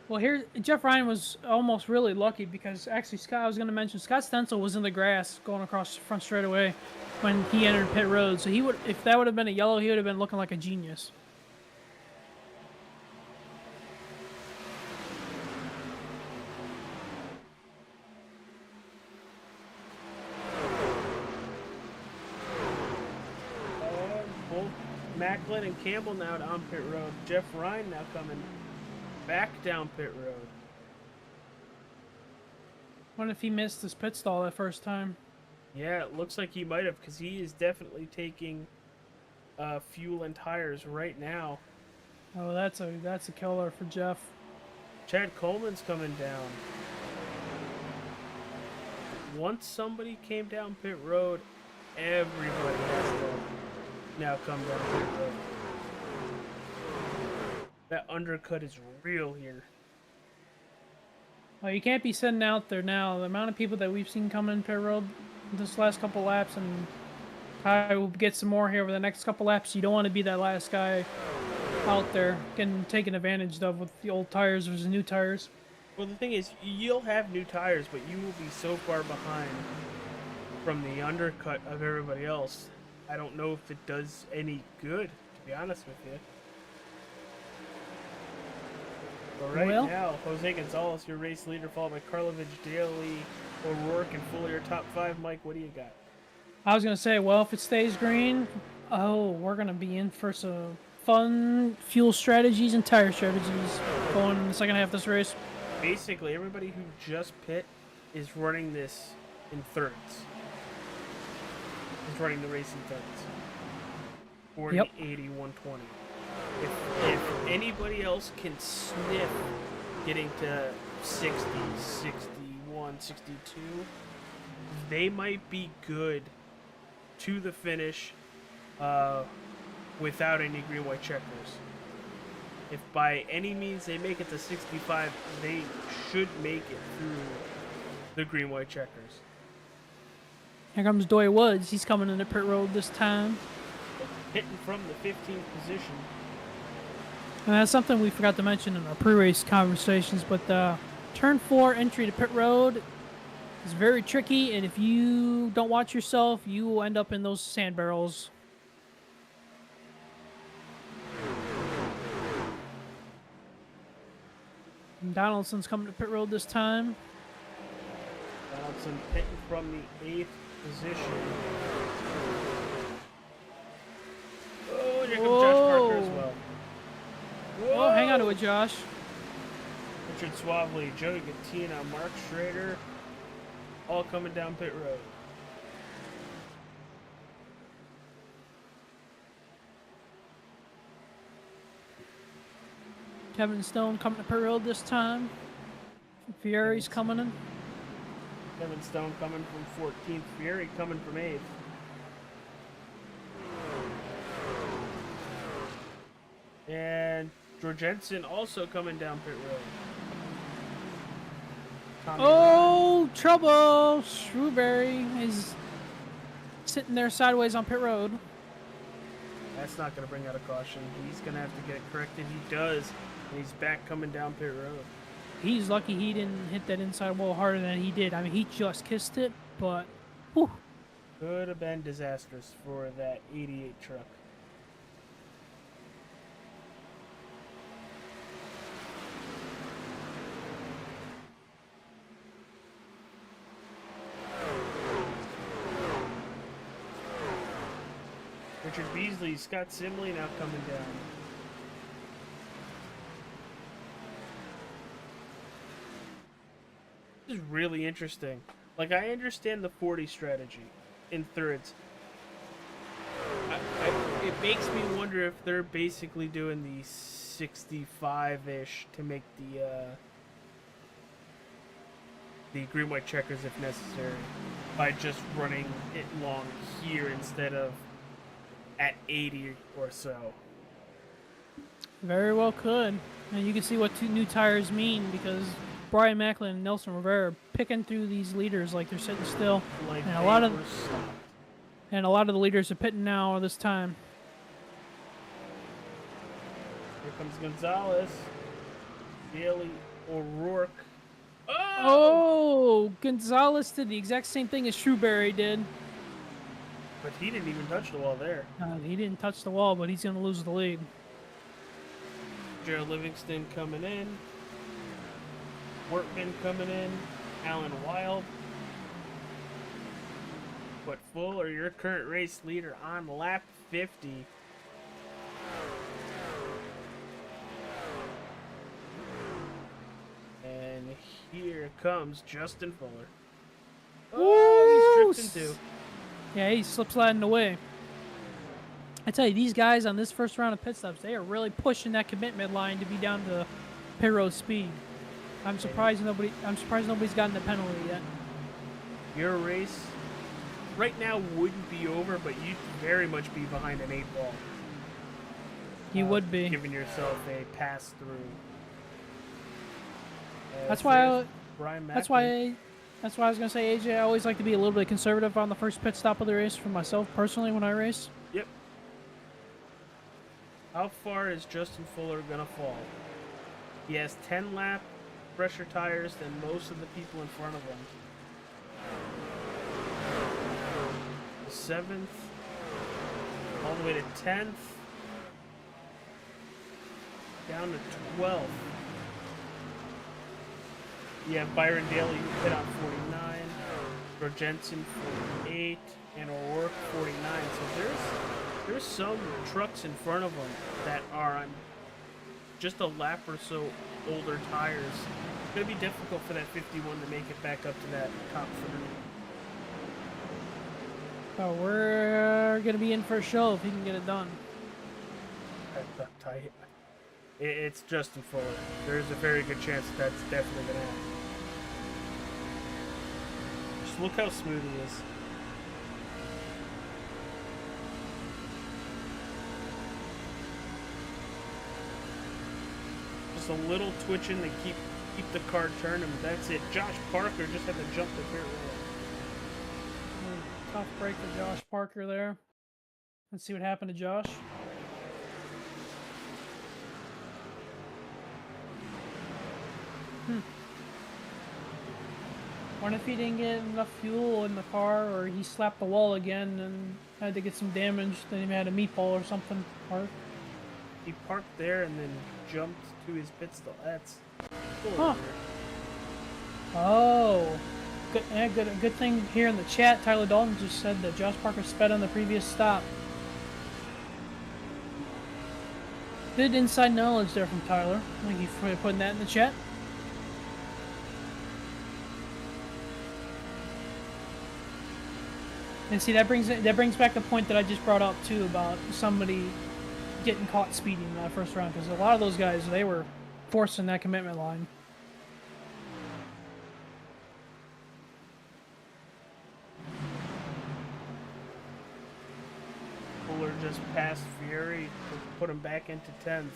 Well, here Jeff Ryan was almost really lucky because actually I was going to mention Scott Stencil was in the grass going across the front straightaway when he entered pit road. So he would, if that would have been a yellow, he would have been looking like a genius. Both Macklin and Campbell now on pit road. Jeff Ryan now coming back down pit road. What if he missed his pit stall that first time? Yeah, it looks like he might have, because he is definitely taking fuel and tires right now. Oh, that's a killer for Jeff. Chad Coleman's coming down. Once somebody came down pit road, everybody has to now come down pit road. That undercut is real here. Well, you can't be sitting out there now. The amount of people that we've seen coming in pit road this last couple laps, and I will get some more here over the next couple laps. You don't want to be that last guy out there getting taken advantage of with the old tires versus new tires. Well, the thing is, you'll have new tires, but you will be so far behind from the undercut of everybody else. I don't know if it does any good, to be honest with you. But right now, Jose Gonzalez, your race leader, followed by Karlovich, Daly, O'Rourke, and Fuller, your top 5. Mike, what do you got? I was going to say, well, if it stays green, we're going to be in for some fun fuel strategies and tire strategies going in the second half of this race. Basically, everybody who just pit is running this in thirds. Is running the race in thirds. 40, Yep. 80, 120. If anybody else can sniff getting to 60, 61, 62, they might be good to the finish without any green-white checkers. If by any means they make it to 65, they should make it through the green-white checkers. Here comes Doy Woods. He's coming into pit road this time. Hitting from the 15th position. And that's something we forgot to mention in our pre-race conversations, but turn 4 entry to pit road is very tricky, and if you don't watch yourself, you will end up in those sand barrels. And Donaldson's coming to pit road this time. Donaldson hitting from the 8th position. Oh, here comes Josh Parker as well. Whoa. Oh, hang on to it, Josh. Richard Suavely, Joey Gattina, Mark Schrader, all coming down pit road. Kevin Stone coming to pit road this time. Fieri's coming in. Kevin Stone coming from 14th. Fieri coming from 8th. And Jorgensen also coming down pit road. Oh, trouble! Shrewberry is sitting there sideways on pit road. That's not going to bring out a caution. He's going to have to get it corrected. He does. And he's back coming down pit road. He's lucky he didn't hit that inside wall harder than he did. I mean, he just kissed it, but whew. Could have been disastrous for that 88 truck. Richard Beasley, Scott Simley now coming down. This is really interesting. Like, I understand the 40 strategy in thirds. It makes me wonder if they're basically doing the 65-ish to make the green-white checkers if necessary by just running it long here instead of at 80 or so. Very well could. And you can see what 2 new tires mean because Brian Macklin and Nelson Rivera are picking through these leaders like they're sitting still. Like and a lot of And a lot of the leaders are pitting now this time. Here comes Gonzalez. Daly, O'Rourke. Oh, Gonzalez did the exact same thing as Shrewberry did. But he didn't even touch the wall there. He didn't touch the wall, but he's going to lose the lead. Gerald Livingston coming in. Workman coming in. Alan Wild. But Fuller, your current race leader on lap 50. And here comes Justin Fuller. Oh, he's drifting too. Yeah, he slip sliding away. I tell you, these guys on this first round of pit stops, they are really pushing that commitment line to be down to pit road speed. I'm surprised nobody's gotten the penalty yet. Your race right now wouldn't be over, but you'd very much be behind an 8 ball. You would be giving yourself a pass through. That's why I was gonna say, AJ, I always like to be a little bit conservative on the first pit stop of the race for myself personally when I race. Yep. How far is Justin Fuller gonna fall? He has 10 lap fresher tires than most of the people in front of him. 7th, all the way to 10th, down to 12th. You have Byron Daly who hit on 49, Rojensen 48, and O'Rourke 49. So there's some trucks in front of them that are on just a lap or so older tires. It's going to be difficult for that 51 to make it back up to that top 3. So we're going to be in for a show if he can get it done. It's Justin Fuller. There's a very good chance that's definitely going to happen. Just look how smooth he is. Just a little twitching to keep the car turning. That's it. Josh Parker just had to jump the pit road. Tough break for Josh Parker there. Let's see what happened to Josh. Wonder if he didn't get enough fuel in the car, or he slapped the wall again and had to get some damage. Then he had a meatball or something. He parked there and then jumped to his pit stop. That's cool. Huh. Oh. Good thing here in the chat, Tyler Dalton just said that Josh Parker sped on the previous stop. Good inside knowledge there from Tyler. Thank you for putting that in the chat. And see, that brings back the point that I just brought up too about somebody getting caught speeding in that first round, because a lot of those guys, they were forcing that commitment line. Fuller just passed Fury to put him back into 10th.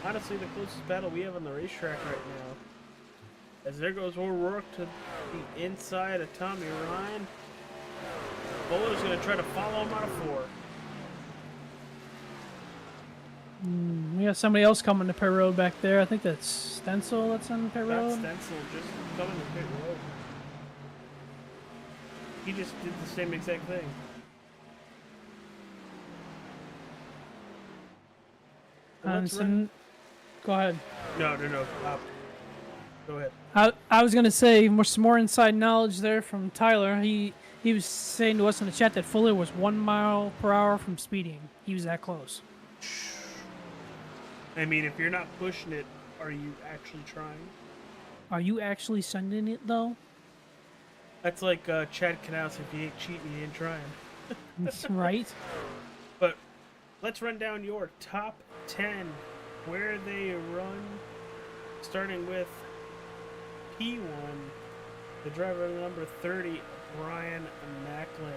Honestly, the closest battle we have on the racetrack right now. As there goes O'Rourke to the inside of Tommy Ryan. Fuller's going to try to follow him out of 4. We got somebody else coming to pit road back there. I think that's Stencil that's on the pit road. That's Stencil just coming to pit road. He just did the same exact thing. Go ahead. No. Go ahead. I was gonna say some more inside knowledge there from Tyler. He was saying to us in the chat that Fuller was 1 mile per hour from speeding. He was that close. I mean, if you're not pushing it, are you actually trying? Are you actually sending it though? That's like Chad Knaus, if you ain't cheating, you ain't trying. That's right. But let's run down your top 10, where they run, starting with P1, the driver number 30, Brian Macklin.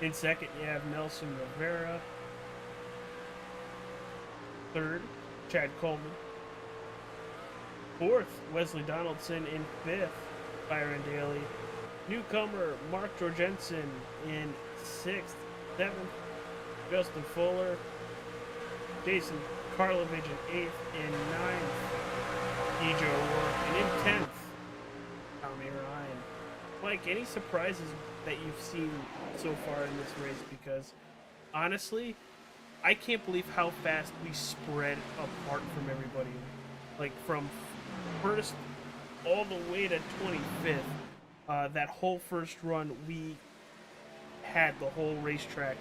In second, you have Nelson Rivera. Third, Chad Coleman. Fourth, Wesley Donaldson. In fifth, Byron Daly. Newcomer Mark Jorgensen in 6th. 7th, Justin Fuller. Jason Karlovich in 8th. In 9th, EJ O'Rourke. And in 10th, Tommy Ryan. Mike, any surprises that you've seen so far in this race? Because honestly, I can't believe how fast we spread apart from everybody. Like from first all the way to 25th. That whole first run, we had the whole racetrack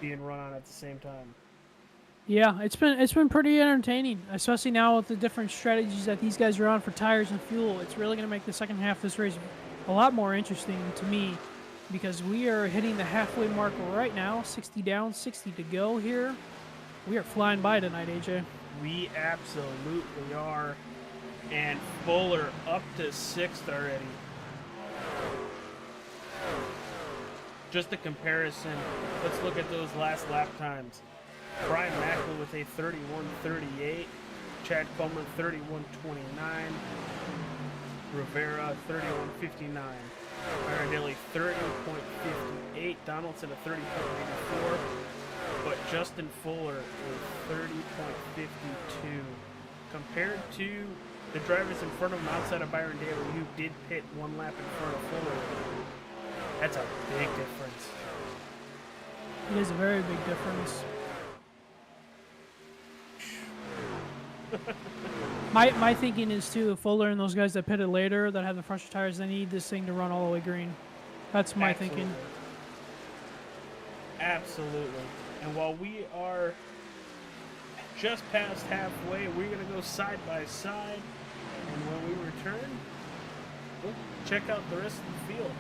being run on at the same time. Yeah, it's been pretty entertaining, especially now with the different strategies that these guys are on for tires and fuel. It's really going to make the second half of this race a lot more interesting to me, because we are hitting the halfway mark right now. 60 down, 60 to go here. We are flying by tonight, AJ. We absolutely are. And Fuller up to 6th already. Just a comparison, let's look at those last lap times. Brian Mackle with a 31.38, Chad Coleman 31.29, Rivera 31.59, Byron Daly 30.58, Donaldson a 30.84, but Justin Fuller is 30.52. Compared to the drivers in front of him outside of Byron Daly, who did pit 1 lap in front of Fuller, that's a big difference. It is a very big difference. My thinking is too, Fuller and those guys that pitted later that have the fresher tires, they need this thing to run all the way green. That's my thinking. Absolutely. And while we are just past halfway, we're going to go side by side. And when we return, we'll check out the rest of the field.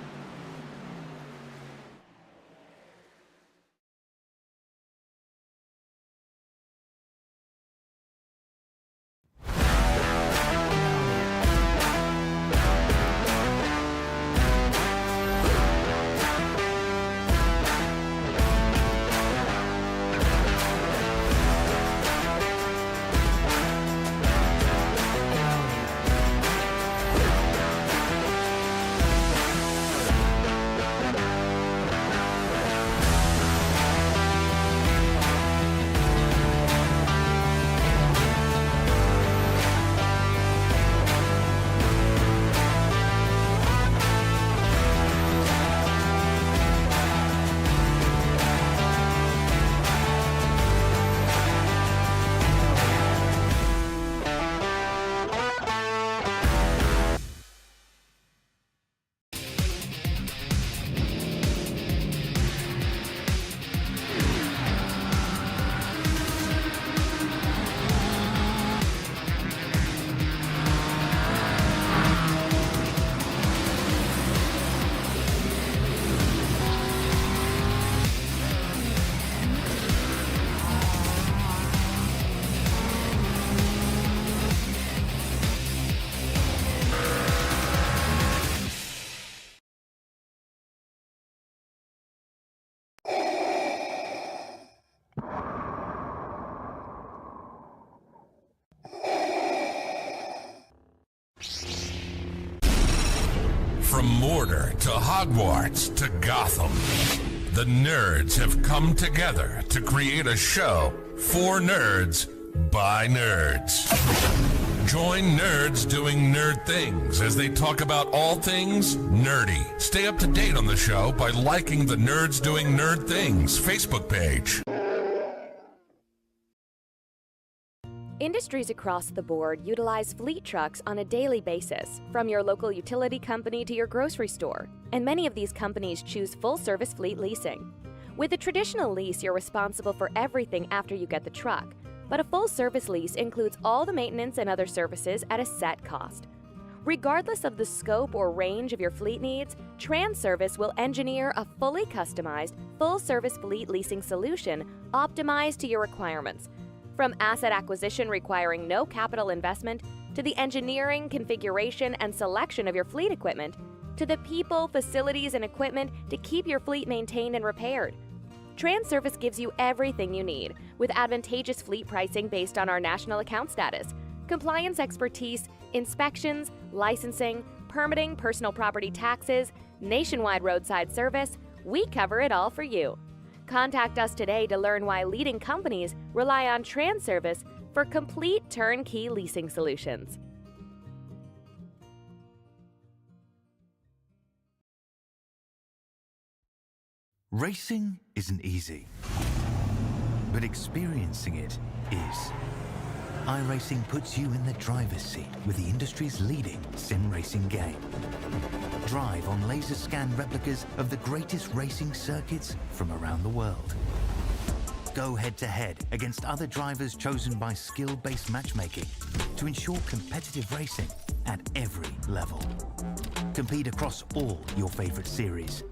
From Mordor to Hogwarts to Gotham, the nerds have come together to create a show for nerds by nerds. Join nerds doing nerd things as they talk about all things nerdy. Stay up to date on the show by liking the Nerds Doing Nerd Things Facebook page. Industries across the board utilize fleet trucks on a daily basis, from your local utility company to your grocery store, and many of these companies choose full-service fleet leasing. With a traditional lease, you're responsible for everything after you get the truck, but a full-service lease includes all the maintenance and other services at a set cost. Regardless of the scope or range of your fleet needs, TranService will engineer a fully customized, full-service fleet leasing solution optimized to your requirements. From asset acquisition requiring no capital investment, to the engineering, configuration, and selection of your fleet equipment, to the people, facilities, and equipment to keep your fleet maintained and repaired. TranService gives you everything you need, with advantageous fleet pricing based on our national account status, compliance expertise, Inspections, licensing, permitting, personal property taxes, nationwide roadside service, we cover it all for you. Contact us today to learn why leading companies rely on TranService for complete turnkey leasing solutions. Racing isn't easy, but experiencing it is. iRacing puts you in the driver's seat with the industry's leading sim racing game. Drive on laser scan replicas of the greatest racing circuits from around the world. Go head-to-head against other drivers chosen by skill-based matchmaking to ensure competitive racing at every level. Compete across all your favorite series.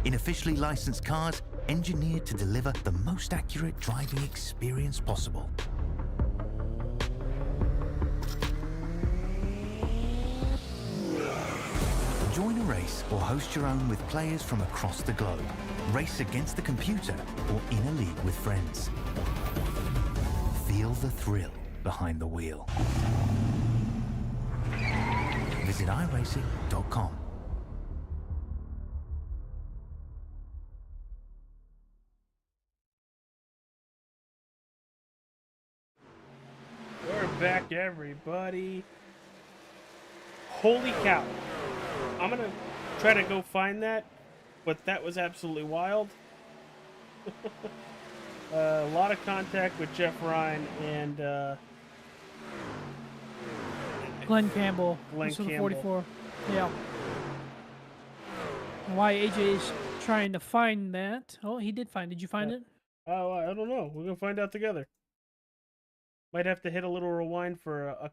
In officially licensed cars, engineered to deliver the most accurate driving experience possible. Join a race or host your own with players from across the globe. Race against the computer or in a league with friends. Feel the thrill behind the wheel. Visit iRacing.com. We're back, everybody. Holy cow. I'm going to try to go find that, but that was absolutely wild. A lot of contact with Jeff Ryan and Glenn Campbell. Glenn Campbell. 44. Yeah. Why AJ's trying to find that. Oh, he did find it. Did you find it? Oh, I don't know. We're going to find out together. Might have to hit a little rewind for a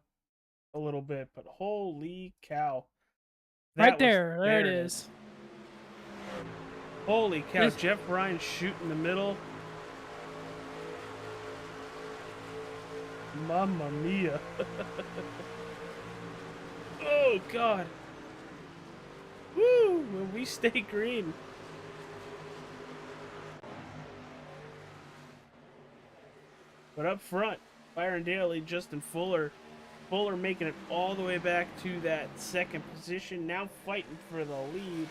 little bit, but holy cow. Right there. There it is. Holy cow. Jeff Ryan shoot in the middle. Mamma mia. Oh, God. Woo! When we stay green. But up front, Byron Daly, Justin Fuller. Fuller making it all the way back to that second position, now fighting for the lead.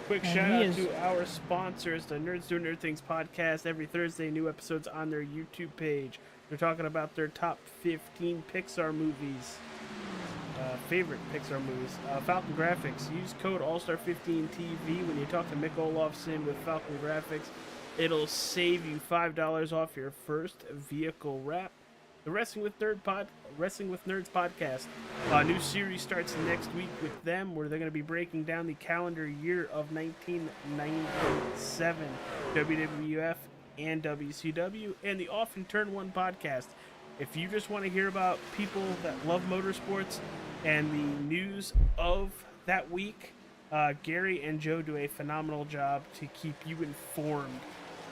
Quick shout out to our sponsors, the Nerds Doing Nerd Things podcast. Every Thursday, new episodes on their YouTube page. They're talking about their top 15 Pixar movies. Favorite Pixar movies. Falcon Grafix. Use code ALLSTAR15TV when you talk to Mick Olofsson with Falcon Grafix. It'll save you $5 off your first vehicle wrap. The Wrestling with Nerds podcast. A new series starts next week with them, where they're going to be breaking down the calendar year of 1997 WWF and WCW, and the Off and Turn 1 podcast. If you just want to hear about people that love motorsports and the news of that week, Gary and Joe do a phenomenal job to keep you informed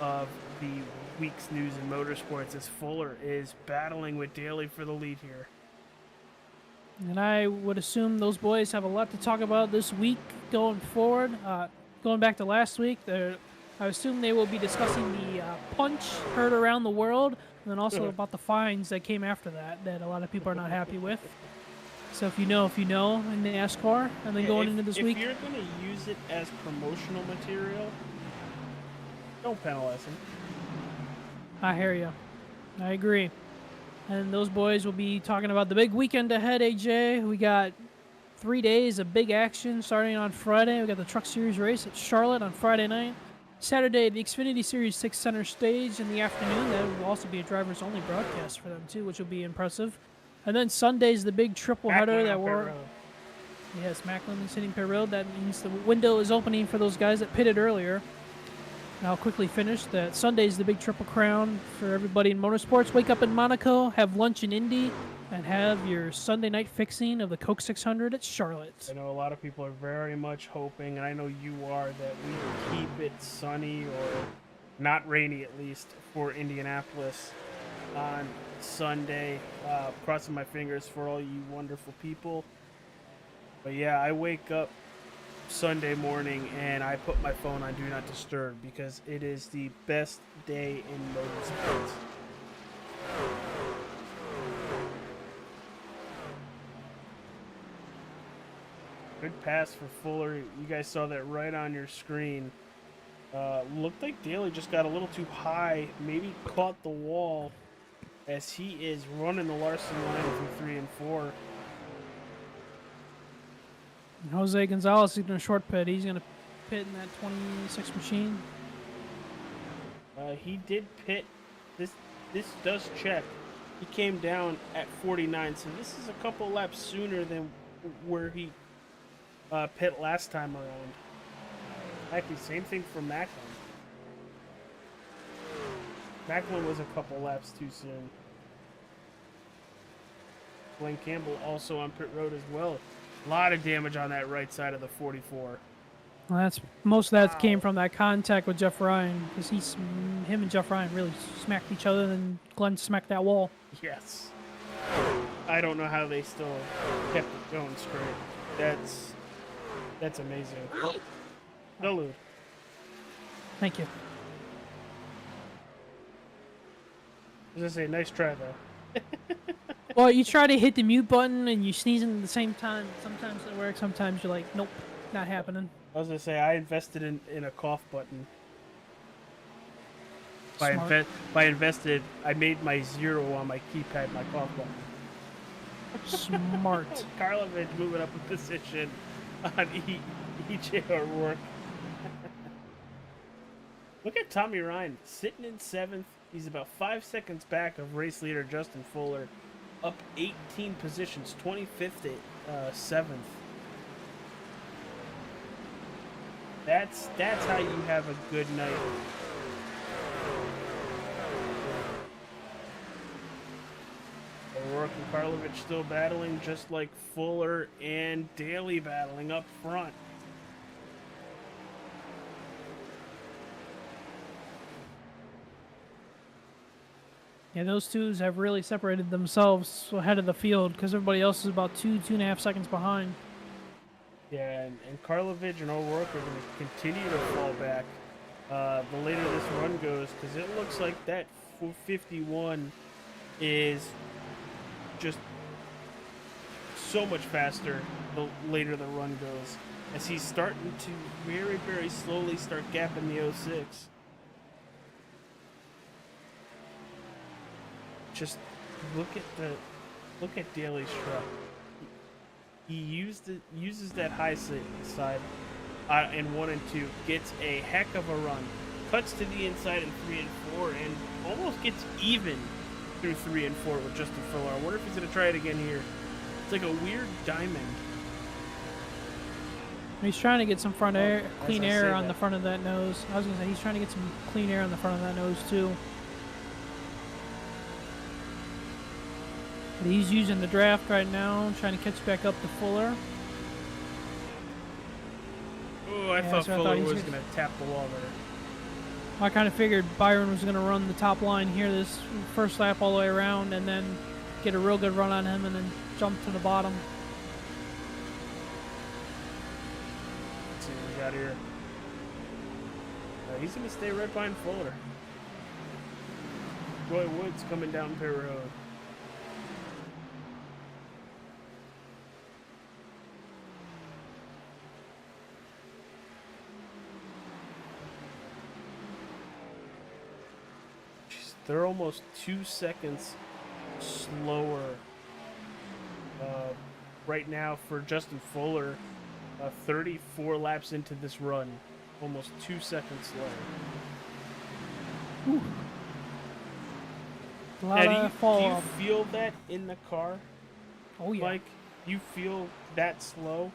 of the week's news in motorsports, as Fuller is battling with Daly for the lead here. And I would assume those boys have a lot to talk about this week going forward. Going back to last week, I assume they will be discussing the punch heard around the world, and then also about the fines that came after that a lot of people are not happy with. So if you know in the NASCAR, and then going into this week. If you're going to use it as promotional material, don't penalize them. I hear you. I agree. And those boys will be talking about the big weekend ahead, AJ. We got 3 days of big action starting on Friday. We got the Truck Series race at Charlotte on Friday night. Saturday, the Xfinity Series 6 center stage in the afternoon. That will also be a drivers-only broadcast for them, too, which will be impressive. And then Sunday's the big triple header that we're... Yes, Macklin is hitting pit road. That means the window is opening for those guys that pitted earlier. And I'll quickly finish that Sunday's the big Triple Crown for everybody in motorsports. Wake up in Monaco, have lunch in Indy, and have your Sunday night fixing of the Coke 600 at Charlotte. I know a lot of people are very much hoping, and I know you are, that we will keep it sunny or not rainy at least for Indianapolis on Sunday. Crossing my fingers for all you wonderful people. But yeah, I wake up Sunday morning and I put my phone on Do Not Disturb because it is the best day in motorsports. Good pass for Fuller. You guys saw that right on your screen. Looked like Daly just got a little too high, maybe caught the wall as he is running the Larson line through 3 and 4. And Jose Gonzalez is going to short pit. He's going to pit in that 26 machine. He did pit. This does check. He came down at 49, so this is a couple laps sooner than where he pit last time around. Actually, same thing for Macklin. Macklin was a couple laps too soon. Glenn Campbell also on pit road as well. A lot of damage on that right side of the 44. Well, that's most of that came from that contact with Jeff Ryan, because him and Jeff Ryan really smacked each other, and Glenn smacked that wall. Yes. I don't know how they still kept it going straight. That's amazing. Salute. Thank you. I was gonna say, nice try though. Well, you try to hit the mute button and you sneeze at the same time. Sometimes it works. Sometimes you're like, nope, not happening. I was gonna say, I invested in a cough button. By invested, I made my 0 on my keypad, my cough button. Smart. Karlovic moving up a position on EJ O'Rourke. Look at Tommy Ryan sitting in 7th. He's about 5 seconds back of race leader Justin Fuller, up 18 positions, 25th to 7th. That's how you have a good night. O'Rourke and Karlovic still battling, just like Fuller and Daly battling up front. Yeah, those twos have really separated themselves ahead of the field, because everybody else is about 2.5 seconds behind. Yeah, and Karlovic and O'Rourke are going to continue to fall back the later this run goes, because it looks like that 451 is just so much faster the later the run goes, as he's starting to very, very slowly start gapping the 06. Just look at Daly's truck. He uses that high side in 1 and 2, gets a heck of a run, cuts to the inside in 3 and 4, and almost gets even through 3 and 4 with Justin Fuller. I wonder if he's gonna try it again here. It's like a weird diamond. He's trying to get some clean air on the front of that nose. I was gonna say he's trying to get some clean air on the front of that nose too. But he's using the draft right now, trying to catch back up to Fuller. Oh, I thought Fuller was going to tap the wall there. I kind of figured Byron was going to run the top line here this first lap all the way around, and then get a real good run on him and then jump to the bottom. Let's see what we got here. He's going to stay right behind Fuller. Roy Woods coming down pit road. They're almost 2 seconds slower right now for Justin Fuller. 34 laps into this run, almost 2 seconds slower. Now, do you feel that in the car? Oh yeah. Like, you feel that slow?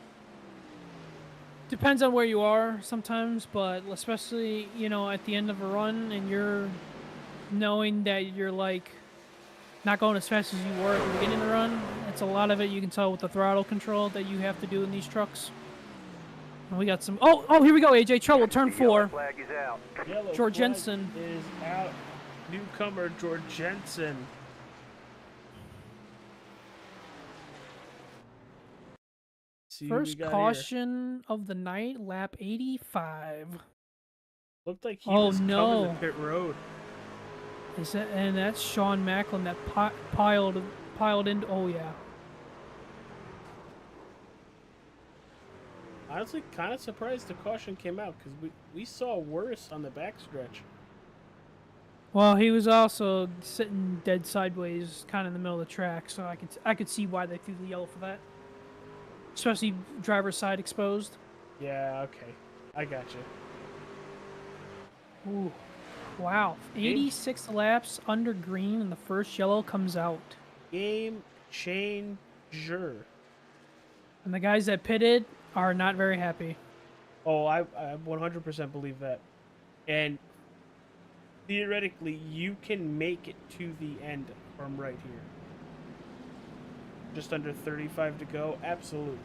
Depends on where you are sometimes, but especially, at the end of a run and you're knowing that you're like not going as fast as you were at the beginning of the run. It's a lot of it you can tell with the throttle control that you have to do in these trucks. And we got some here we go, AJ. Trouble, turn 4. Flag is out. George Jensen is out. Newcomer George Jensen. First caution of the night, lap 85. Looked like he was coming to pit road. And that's Sean Macklin that piled into. Oh yeah. honestly kind of surprised the caution came out because we saw worse on the backstretch. Well, he was also sitting dead sideways, kind of in the middle of the track, so I could see why they threw the yellow for that. Especially driver's side exposed. Yeah, okay. I got you. Ooh. Wow. 86 laps under green and the first yellow comes out. Game changer. And the guys that pitted are not very happy. Oh, I 100% believe that. And theoretically, you can make it to the end from right here. Just under 35 to go. Absolutely.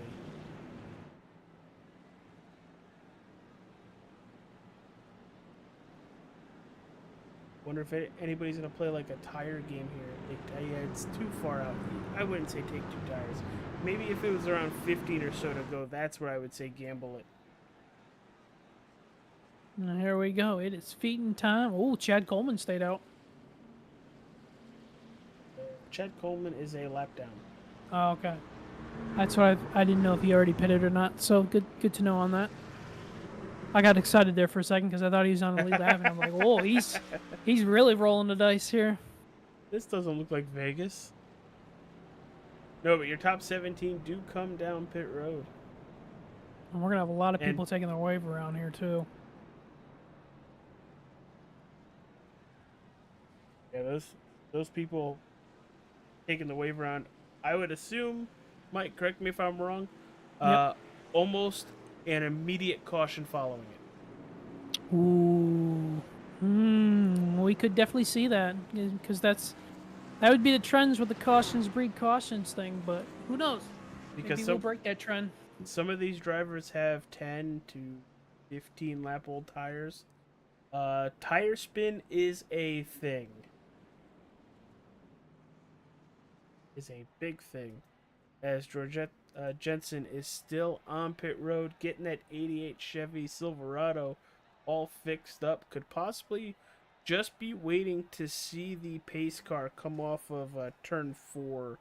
Wonder if anybody's gonna play like a tire game here. Yeah, it's too far out. I wouldn't say take 2 tires. Maybe if it was around 15 or so to go, that's where I would say gamble it. And here we go. It is feeding time. Oh, Chad Coleman stayed out. Chad Coleman is a lap down. Oh, okay. That's what I didn't know if he already pitted or not. So good to know on that. I got excited there for a second because I thought he was on the lead lap, and I'm like, "Whoa, he's really rolling the dice here." This doesn't look like Vegas. No, but your top 17 do come down pit road. And we're gonna have a lot of people taking their wave around here too. Yeah, those people taking the wave around, I would assume, Mike, correct me if I'm wrong, almost an immediate caution following it. Ooh. We could definitely see that, because that would be the trends with the cautions breed cautions thing, but who knows? Because maybe we'll break that trend. Some of these drivers have 10 to 15 lap old tires. Tire spin is a thing. Is a big thing. As Georgette Jensen is still on pit road, getting that 88 Chevy Silverado all fixed up. Could possibly just be waiting to see the pace car come off of turn 4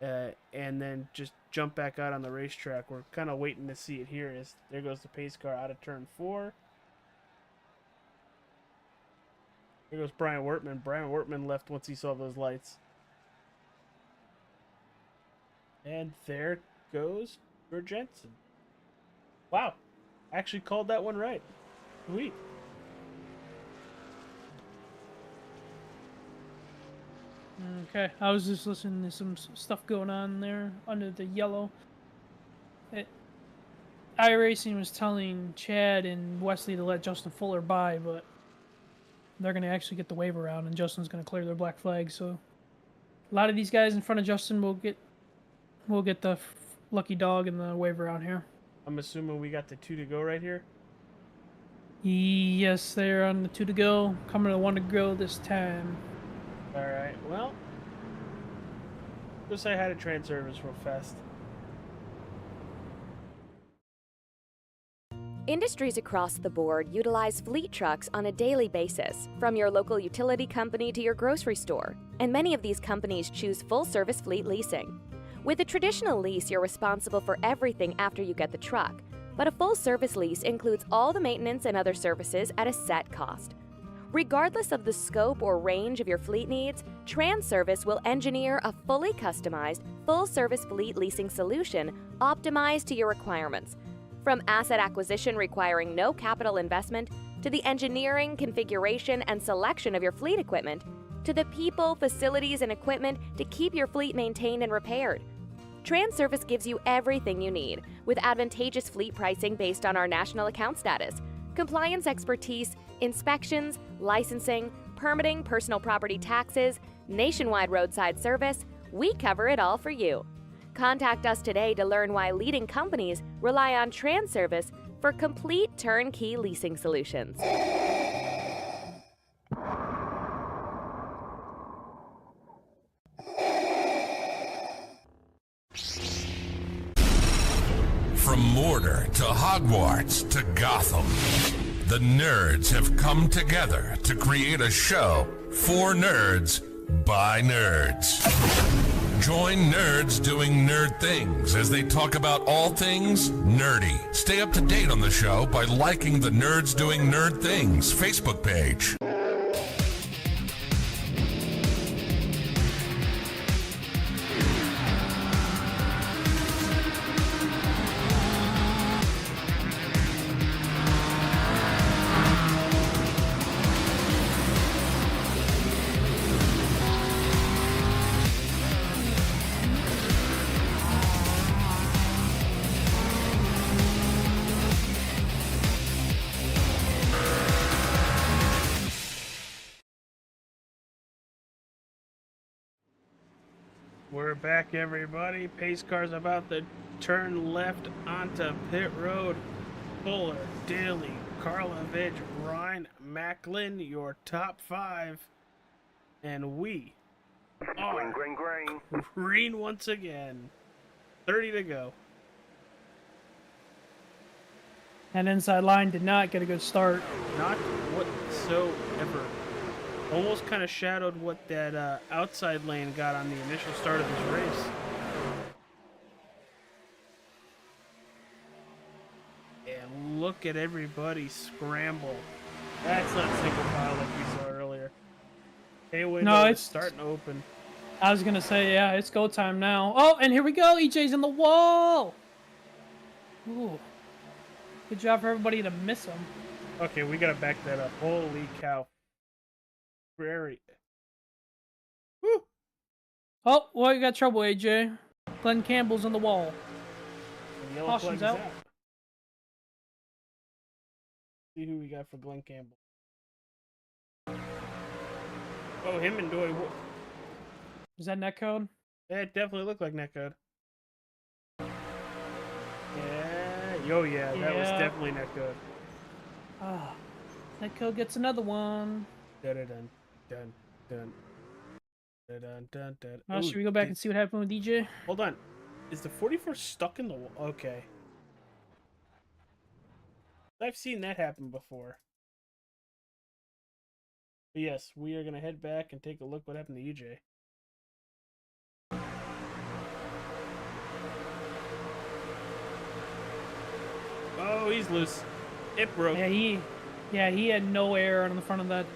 and then just jump back out on the racetrack. We're kind of waiting to see it here. There goes the pace car out of turn 4. Here goes Brian Wertman. Brian Wertman left once he saw those lights. And there goes George Jensen. Wow. Actually called that one right. Sweet. Okay, I was just listening to some stuff going on there under the yellow. iRacing was telling Chad and Wesley to let Justin Fuller by, but they're going to actually get the wave around, and Justin's going to clear their black flag. So a lot of these guys in front of Justin will get the lucky dog and the wave around here. I'm assuming we got the 2 to go right here. Yes, they're on the 2 to go. Coming to 1 to go this time. All right. Well, just say hi to TranService real fast. Industries across the board utilize fleet trucks on a daily basis, from your local utility company to your grocery store, and many of these companies choose full-service fleet leasing. With a traditional lease, you're responsible for everything after you get the truck, but a full-service lease includes all the maintenance and other services at a set cost. Regardless of the scope or range of your fleet needs, TranService will engineer a fully customized, full-service fleet leasing solution optimized to your requirements. From asset acquisition requiring no capital investment, to the engineering, configuration, and selection of your fleet equipment, to the people, facilities, and equipment to keep your fleet maintained and repaired. TranService gives you everything you need, with advantageous fleet pricing based on our national account status, compliance expertise, inspections, licensing, permitting, personal property taxes, nationwide roadside service. We cover it all for you. Contact us today to learn why leading companies rely on TranService for complete turnkey leasing solutions. From Mordor to Hogwarts to Gotham, the nerds have come together to create a show for nerds by nerds. Join nerds doing nerd things as they talk about all things nerdy. Stay up to date on the show by liking the Nerds Doing Nerd Things Facebook page. We're back, everybody. Pace car's about to turn left onto pit road. Fuller, Daly, Karlovich, Ryan, Macklin, your top 5. And we are green once again. 30 to go. And inside line did not get a good start. Not whatsoever. Almost kind of shadowed what that outside lane got on the initial start of this race. And look at everybody scramble. That's not single file like we saw earlier. Hey, window is starting to open. I was gonna say, yeah, it's go time now. Oh, and here we go. EJ's in the wall. Ooh, good job for everybody to miss him. Okay, we gotta back that up. Holy cow! Very. Woo. Oh, well, you got trouble, AJ. Glenn Campbell's in the wall. Caution's out. See who we got for Glenn Campbell. Oh, him and Doy. Is that netcode? That definitely looked like netcode. Yeah. Yo, yeah, that was definitely netcode. Ah, netcode gets another one. Dun dun dun dun dun dun dun dun. Oh, should we go back and see what happened with DJ? Hold on. Is the 44 stuck in the wall? Okay. I've seen that happen before. But yes, we are going to head back and take a look what happened to EJ. Oh, he's loose. It broke. Yeah, he had no air on the front of that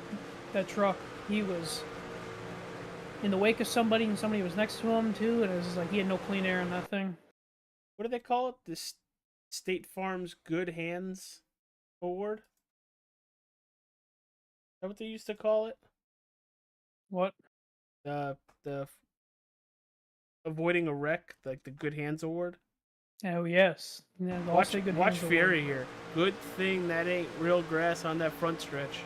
truck. He was in the wake of somebody, and somebody was next to him too, and it was like he had no clean air in that thing. What do they call it? The State Farm's Good Hands Award? Is that what they used to call it? What? The avoiding a wreck, like the Good Hands Award. Oh yes. Yeah, watch Fury here. Good thing that ain't real grass on that front stretch.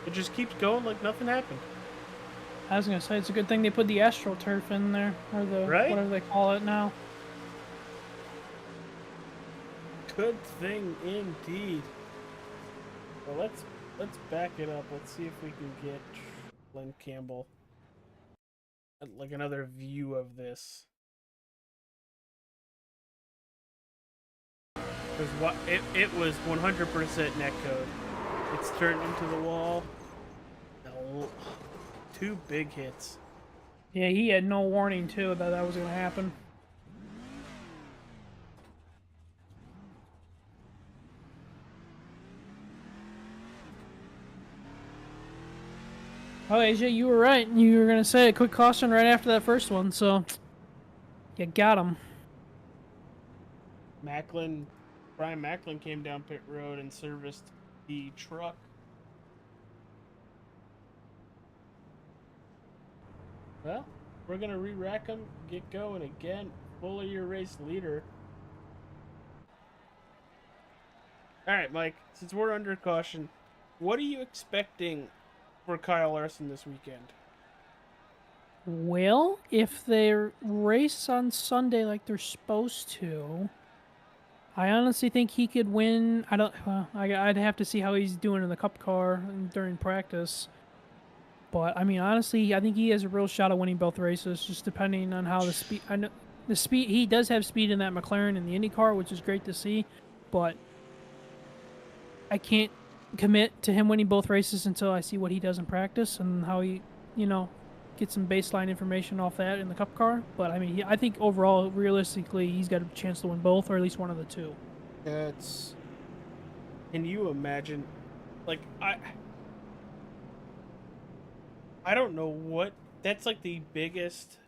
It just keeps going like nothing happened. I was gonna say it's a good thing they put the AstroTurf in there, or the whatever they call it now. Good thing indeed. Well, let's back it up. Let's see if we can get Glenn Campbell like another view of this. Because it was 100% netcode. It's turned into the wall. No, 2 big hits. Yeah, he had no warning too that was gonna happen. Oh, AJ, you were right. You were gonna say a quick caution right after that first one, so you got him. Brian Macklin came down pit road and serviced the truck. Well, we're gonna re-rack him, get going again. Fuller, your race leader. All right, Mike. Since we're under caution, what are you expecting for Kyle Larson this weekend? Well, if they race on Sunday like they're supposed to, I honestly think he could win. I'd have to see how he's doing in the Cup car during practice. But I mean, honestly, I think he has a real shot at winning both races, just depending on how the speed. I know the speed. He does have speed in that McLaren and the Indy car, which is great to see. But I can't commit to him winning both races until I see what he does in practice and how he, get some baseline information off that in the Cup car. But I mean, I think overall, realistically, he's got a chance to win both, or at least one of the two. That's. Can you imagine? Like I don't know what. That's like the biggest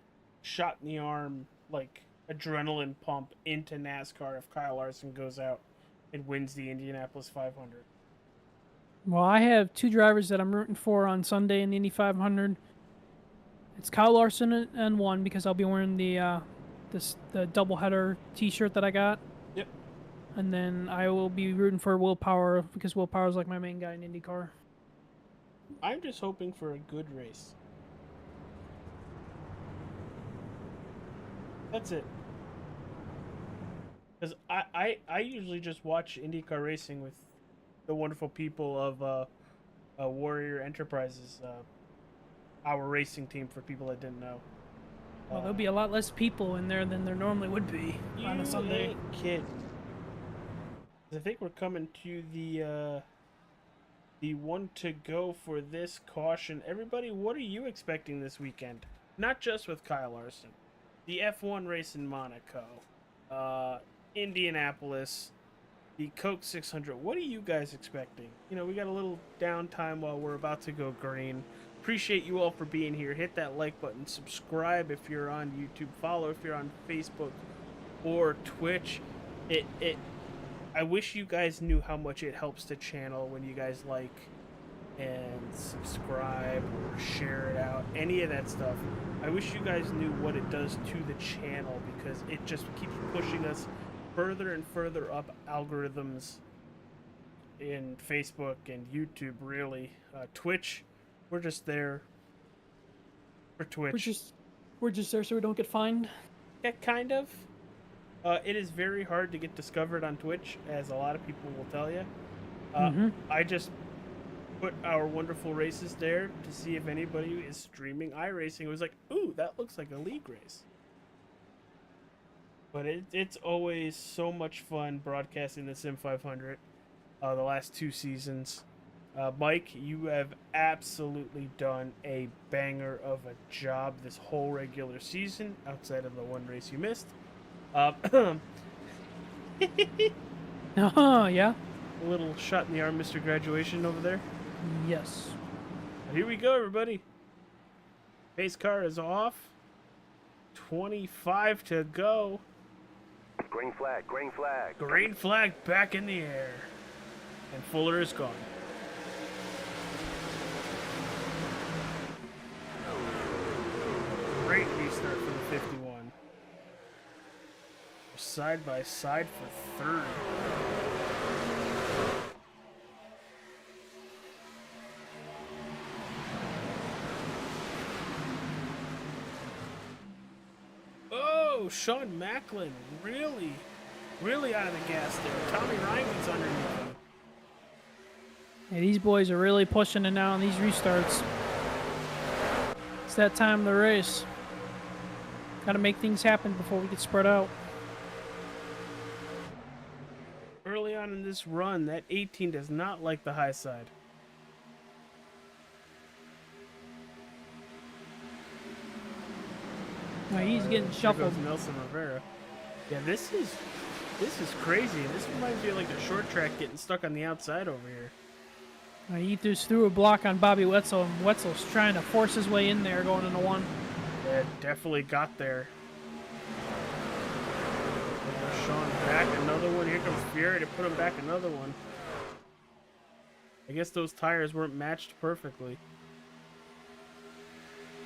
shot in the arm, like adrenaline pump into NASCAR if Kyle Larson goes out and wins the Indianapolis 500. Well, I have two drivers that I'm rooting for on Sunday in the Indy 500. It's Kyle Larson and one because I'll be wearing the doubleheader T-shirt that I got. Yep. And then I will be rooting for Will Power because Will Power's like my main guy in IndyCar. I'm just hoping for a good race. That's it. Because I usually just watch IndyCar racing with the wonderful people of Warrior Enterprises, our racing team for people that didn't know. Well, there'll be a lot less people in there than there normally would be on a Sunday. Ain't kidding. I think we're coming to the one to go for this caution. Everybody, what are you expecting this weekend? Not just with Kyle Larson. The F1 race in Monaco, Indianapolis, the Coke 600. What are you guys expecting? We got a little downtime while we're about to go green. Appreciate you all for being here. Hit that like button. Subscribe if you're on YouTube. Follow if you're on Facebook or Twitch. I wish you guys knew how much it helps the channel when you guys like and subscribe or share it out. Any of that stuff. I wish you guys knew what it does to the channel because it just keeps pushing us further and further up algorithms in Facebook and YouTube, really. Twitch, we're just there for Twitch. We're just there so we don't get fined. Yeah, kind of. It is very hard to get discovered on Twitch, as a lot of people will tell you. I just put our wonderful races there to see if anybody is streaming iRacing. It was like, ooh, that looks like a league race. But it's always so much fun broadcasting the Sim500 the last 2 seasons. Mike, you have absolutely done a banger of a job this whole regular season, outside of the one race you missed. Oh, yeah? A little shot in the arm, Mr. Graduation over there. Yes. Here we go, everybody. Pace car is off. 25 to go. Green flag, green flag. Green flag back in the air. And Fuller is gone. Great restart for the 51. Side by side for third. Oh, Sean Macklin really out of the gas there. Tommy Ryman's underneath him. Yeah, these boys are really pushing it now on these restarts. It's that time of the race. Got to make things happen before we get spread out. Early on in this run, that 18 does not like the high side. No, he's getting shuffled. There goes Nelson Rivera. Yeah, this is crazy. This reminds me of like the short track getting stuck on the outside over here. He just threw a block on Bobby Wetzel, and Wetzel's trying to force his way in there going into one. Yeah, definitely got there. Sean back, another one. Here comes Fury to put him back another one. I guess those tires weren't matched perfectly.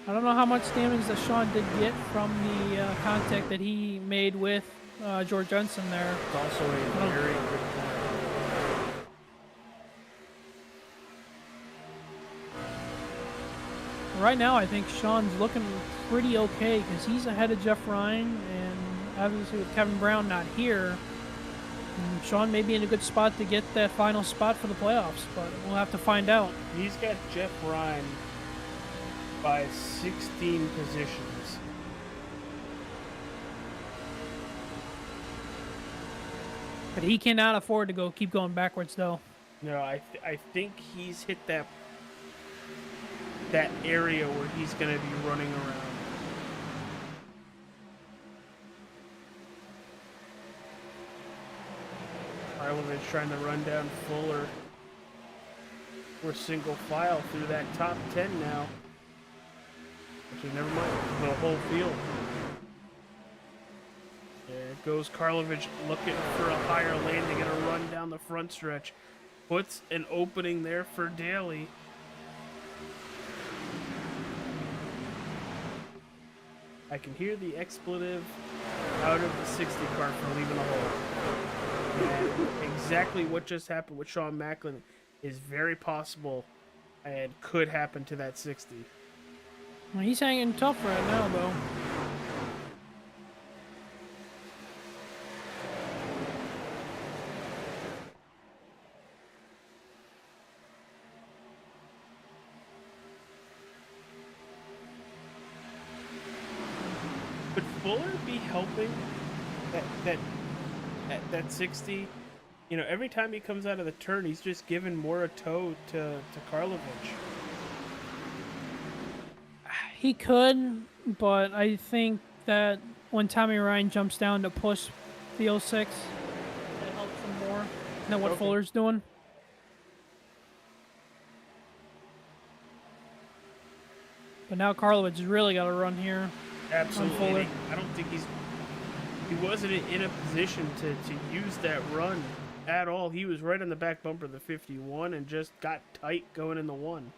I don't know how much damage that Sean did get from the contact that he made with George Jensen there. It's also a very good point. Right now, I think Sean's looking pretty okay because he's ahead of Jeff Ryan, and obviously with Kevin Brown not here, Sean may be in a good spot to get that final spot for the playoffs, but we'll have to find out. He's got Jeff Ryan by 16 positions. But he cannot afford to keep going backwards, though. No, I think he's hit that area where he's gonna be running around. Karlovic trying to run down Fuller. We're single file through that top 10 now. Actually, never mind. The whole field. There goes Karlovic looking for a higher landing and a run down the front stretch. Puts an opening there for Daly. I can hear the expletive out of the 60 car for leaving the hole. And exactly what just happened with Sean Macklin is very possible and could happen to that 60. Well, he's hanging tough right now, though. Could Fuller be helping that 60? You know, every time he comes out of the turn, he's just giving more a toe to Karlovic. He could, but I think that when Tommy Ryan jumps down to push the 06, it helps him more than what Fuller's doing. But now Karlovic has really got to run here. Absolutely. I don't think he wasn't in a position to use that run at all. He was right on the back bumper of the 51 and just got tight going in the 1.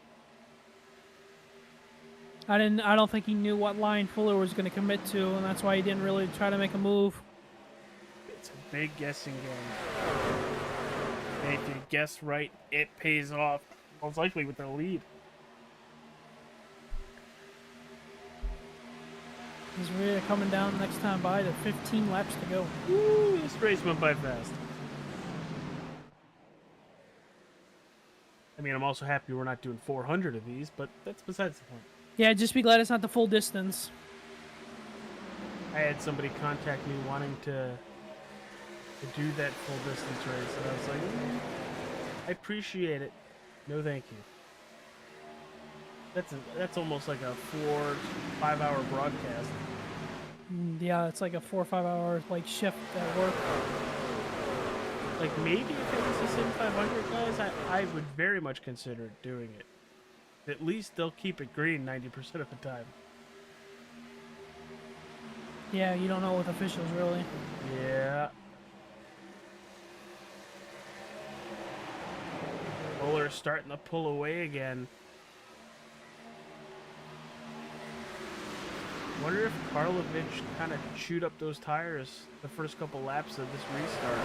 I don't think he knew what line Fuller was going to commit to, and that's why he didn't really try to make a move. It's a big guessing game. And if you guess right, it pays off. Most likely with the lead. He's really coming down next time by to 15 laps to go. Woo, this race went by fast. I mean, I'm also happy we're not doing 400 of these, but that's besides the point. Yeah, just be glad it's not the full distance. I had somebody contact me wanting to do that full distance race, and I was like, I appreciate it. No, thank you. That's almost like a 4-5 hour broadcast. Yeah, it's like a 4 or 5 hour like shift at work. Like maybe if it was a Sim500 guys, I would very much consider doing it. At least they'll keep it green 90% of the time. Yeah, you don't know with officials really. Yeah. Fuller starting to pull away again. Wonder if Karlovic kind of chewed up those tires the first couple laps of this restart.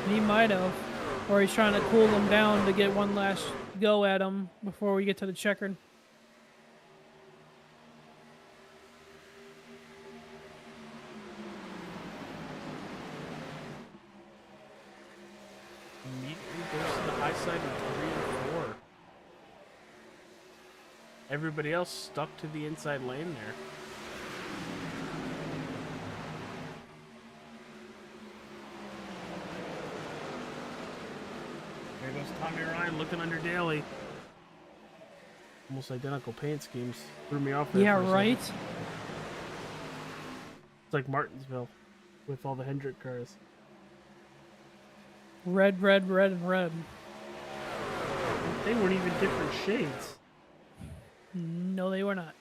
He might have. Or he's trying to cool them down to get one last go at them before we get to the checkered. Immediately goes to the high side of 3 and 4. Everybody else stuck to the inside lane there. There goes Tommy Ryan looking under Daly. Almost identical paint schemes. Threw me off there. Yeah, right? It's like Martinsville with all the Hendrick cars. Red, red, red, and red. They weren't even different shades. No, they were not.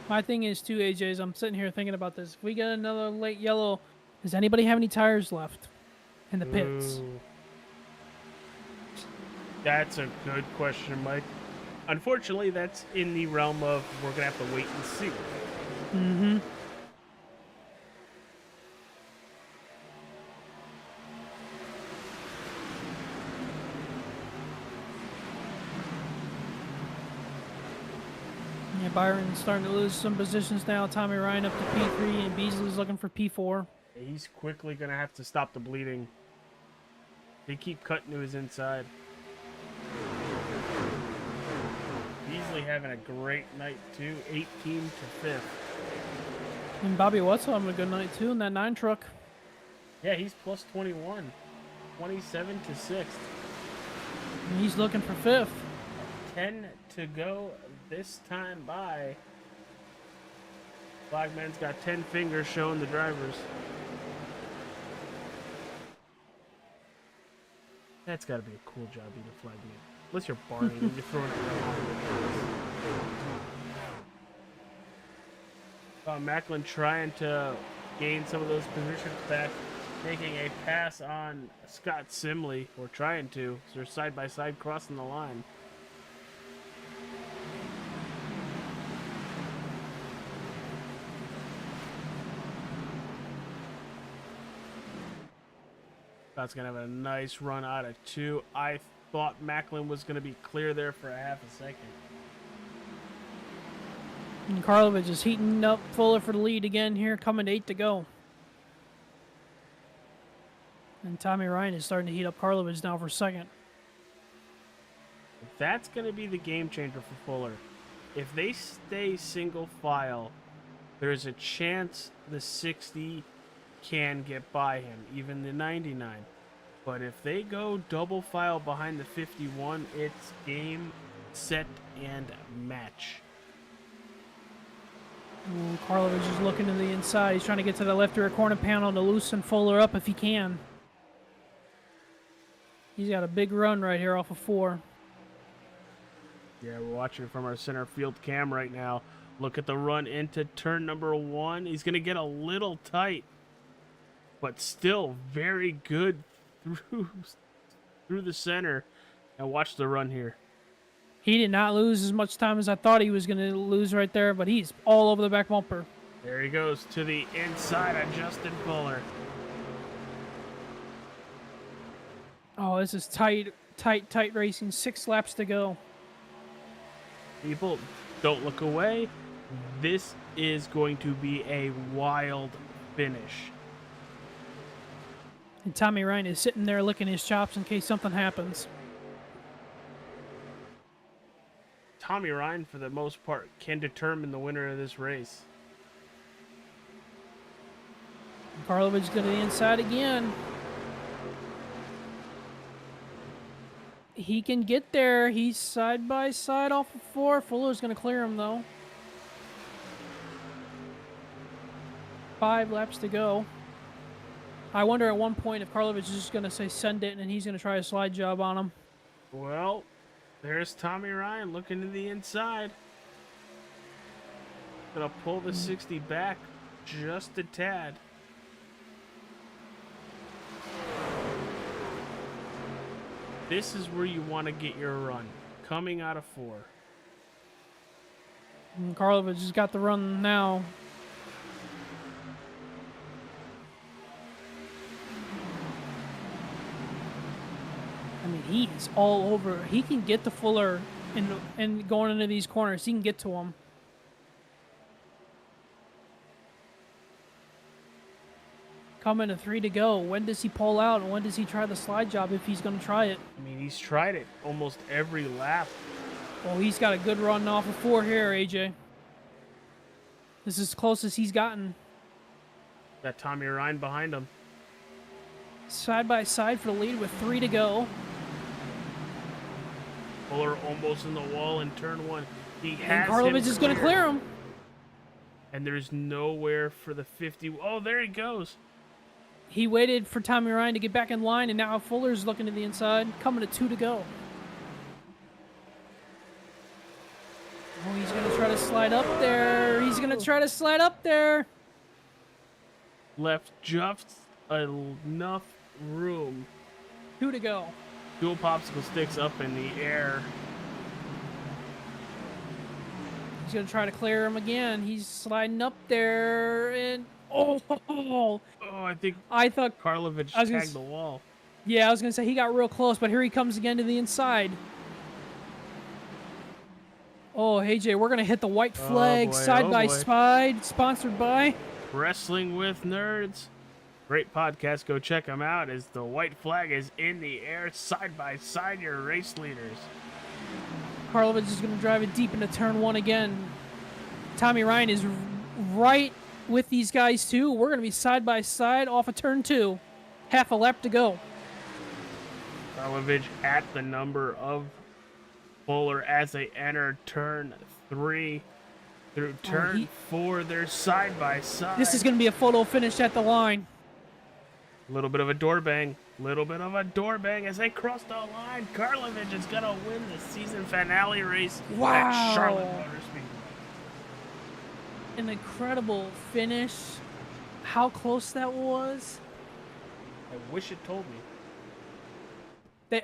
My thing is too, AJ, is I'm sitting here thinking about this. If we get another late yellow, does anybody have any tires left in the pits? Ooh. That's a good question, Mike. Unfortunately, that's in the realm of we're going to have to wait and see. Mm-hmm. Yeah, Byron's starting to lose some positions now. Tommy Ryan up to P3, and Beasley's looking for P4. He's quickly going to have to stop the bleeding. They keep cutting to his inside. Beasley Simley having a great night too, 18 to 5th. And Bobby Wetzel having a good night too in that 9 truck. Yeah, he's plus 21, 27 to 6th. And he's looking for 5th. 10 to go this time by. Flagman's got 10 fingers showing the drivers. That's got to be a cool job being a flagman. Unless you're Barney, then you're throwing it around. Macklin trying to gain some of those positions back, taking a pass on Scott Simley, or trying to. So they're side by side crossing the line. Scott's gonna have a nice run out of 2. I thought Macklin was gonna be clear there for a half a second. And Karlovich is heating up Fuller for the lead again here, coming to 8 to go. And Tommy Ryan is starting to heat up Karlovich now for 2nd. That's going to be the game changer for Fuller. If they stay single file, there's a chance the 60 can get by him, even the 99. But if they go double file behind the 51, it's game, set, and match. Ooh, Karlovich is looking to the inside. He's trying to get to the left rear corner panel to loosen Fuller up if he can. He's got a big run right here off of 4. Yeah, we're watching from our center field cam right now. Look at the run into turn number 1. He's going to get a little tight, but still very good through the center. And watch the run here. He did not lose as much time as I thought he was going to lose right there, but he's all over the back bumper. There he goes to the inside of Justin Fuller. Oh, this is tight racing. 6 laps to go. People, don't look away. This is going to be a wild finish. And Tommy Ryan is sitting there licking his chops in case something happens. Tommy Ryan, for the most part, can determine the winner of this race. Karlovich to the inside again. He can get there. He's side by side off of 4. Fuller's going to clear him, though. 5 laps to go. I wonder at one point if Karlovich is just going to say send it and he's going to try a slide job on him. Well, there's Tommy Ryan looking to the inside. Gonna pull the 60 back just a tad. This is where you want to get your run, coming out of 4. And Karlovich has got the run now. I mean, he's all over. He can get to Fuller and going into these corners. He can get to him. Coming to 3 to go. When does he pull out, and when does he try the slide job if he's going to try it? I mean, he's tried it almost every lap. Well, he's got a good run off of 4 here, AJ. This is as close as he's gotten. Got Tommy Ryan behind him. Side by side for the lead with 3 to go. Fuller almost in the wall in turn 1. He And has Karlovich is going to clear him. And there's nowhere for the 50. Oh, there he goes. He waited for Tommy Ryan to get back in line, and now Fuller's looking to the inside. Coming to 2 to go. Oh, he's going to try to slide up there. He's going to try to slide up there. Left just enough room. 2 to go. Dual popsicle sticks up in the air. He's going to try to clear him again. He's sliding up there, and oh, I thought Karlovich tagged the wall. Yeah, I was going to say he got real close, but here he comes again to the inside. Oh, hey, Jay, we're going to hit the white flag side by side, sponsored by Wrestling with Nerds. Great podcast. Go check them out as the white flag is in the air side by side, your race leaders. Karlovic is going to drive it deep into turn 1 again. Tommy Ryan is right with these guys, too. We're going to be side by side off of turn 2. Half a lap to go. Karlovic at the number of Fuller as they enter turn 3. Through turn 4, they're side by side. This is going to be a photo finish at the line. A little bit of a door bang. Little bit of a door bang as they cross the line. Karlovic is going to win the season finale race at Charlotte Motor Speedway. An incredible finish. How close that was. I wish it told me.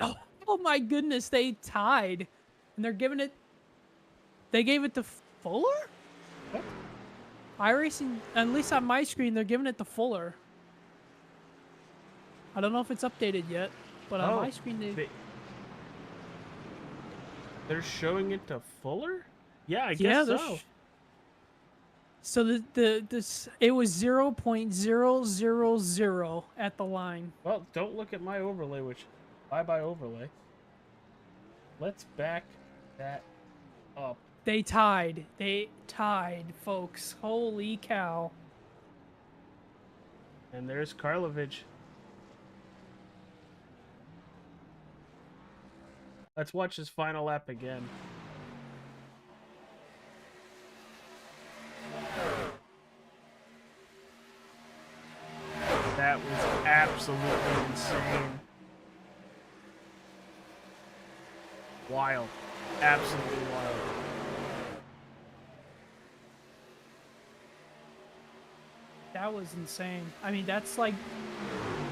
Oh my goodness, they tied. And they're giving it... They gave it to Fuller? What? iRacing, at least on my screen, they're giving it to Fuller. I don't know if it's updated yet, but on my screen they're showing it to Fuller? Yeah, I guess so. So it was 0.000 at the line. Well, don't look at my overlay, which bye overlay. Let's back that up. They tied. They tied, folks. Holy cow. And there's Karlovic. Let's watch his final lap again. That was absolutely insane. Wild. Absolutely wild. That was insane. I mean, that's like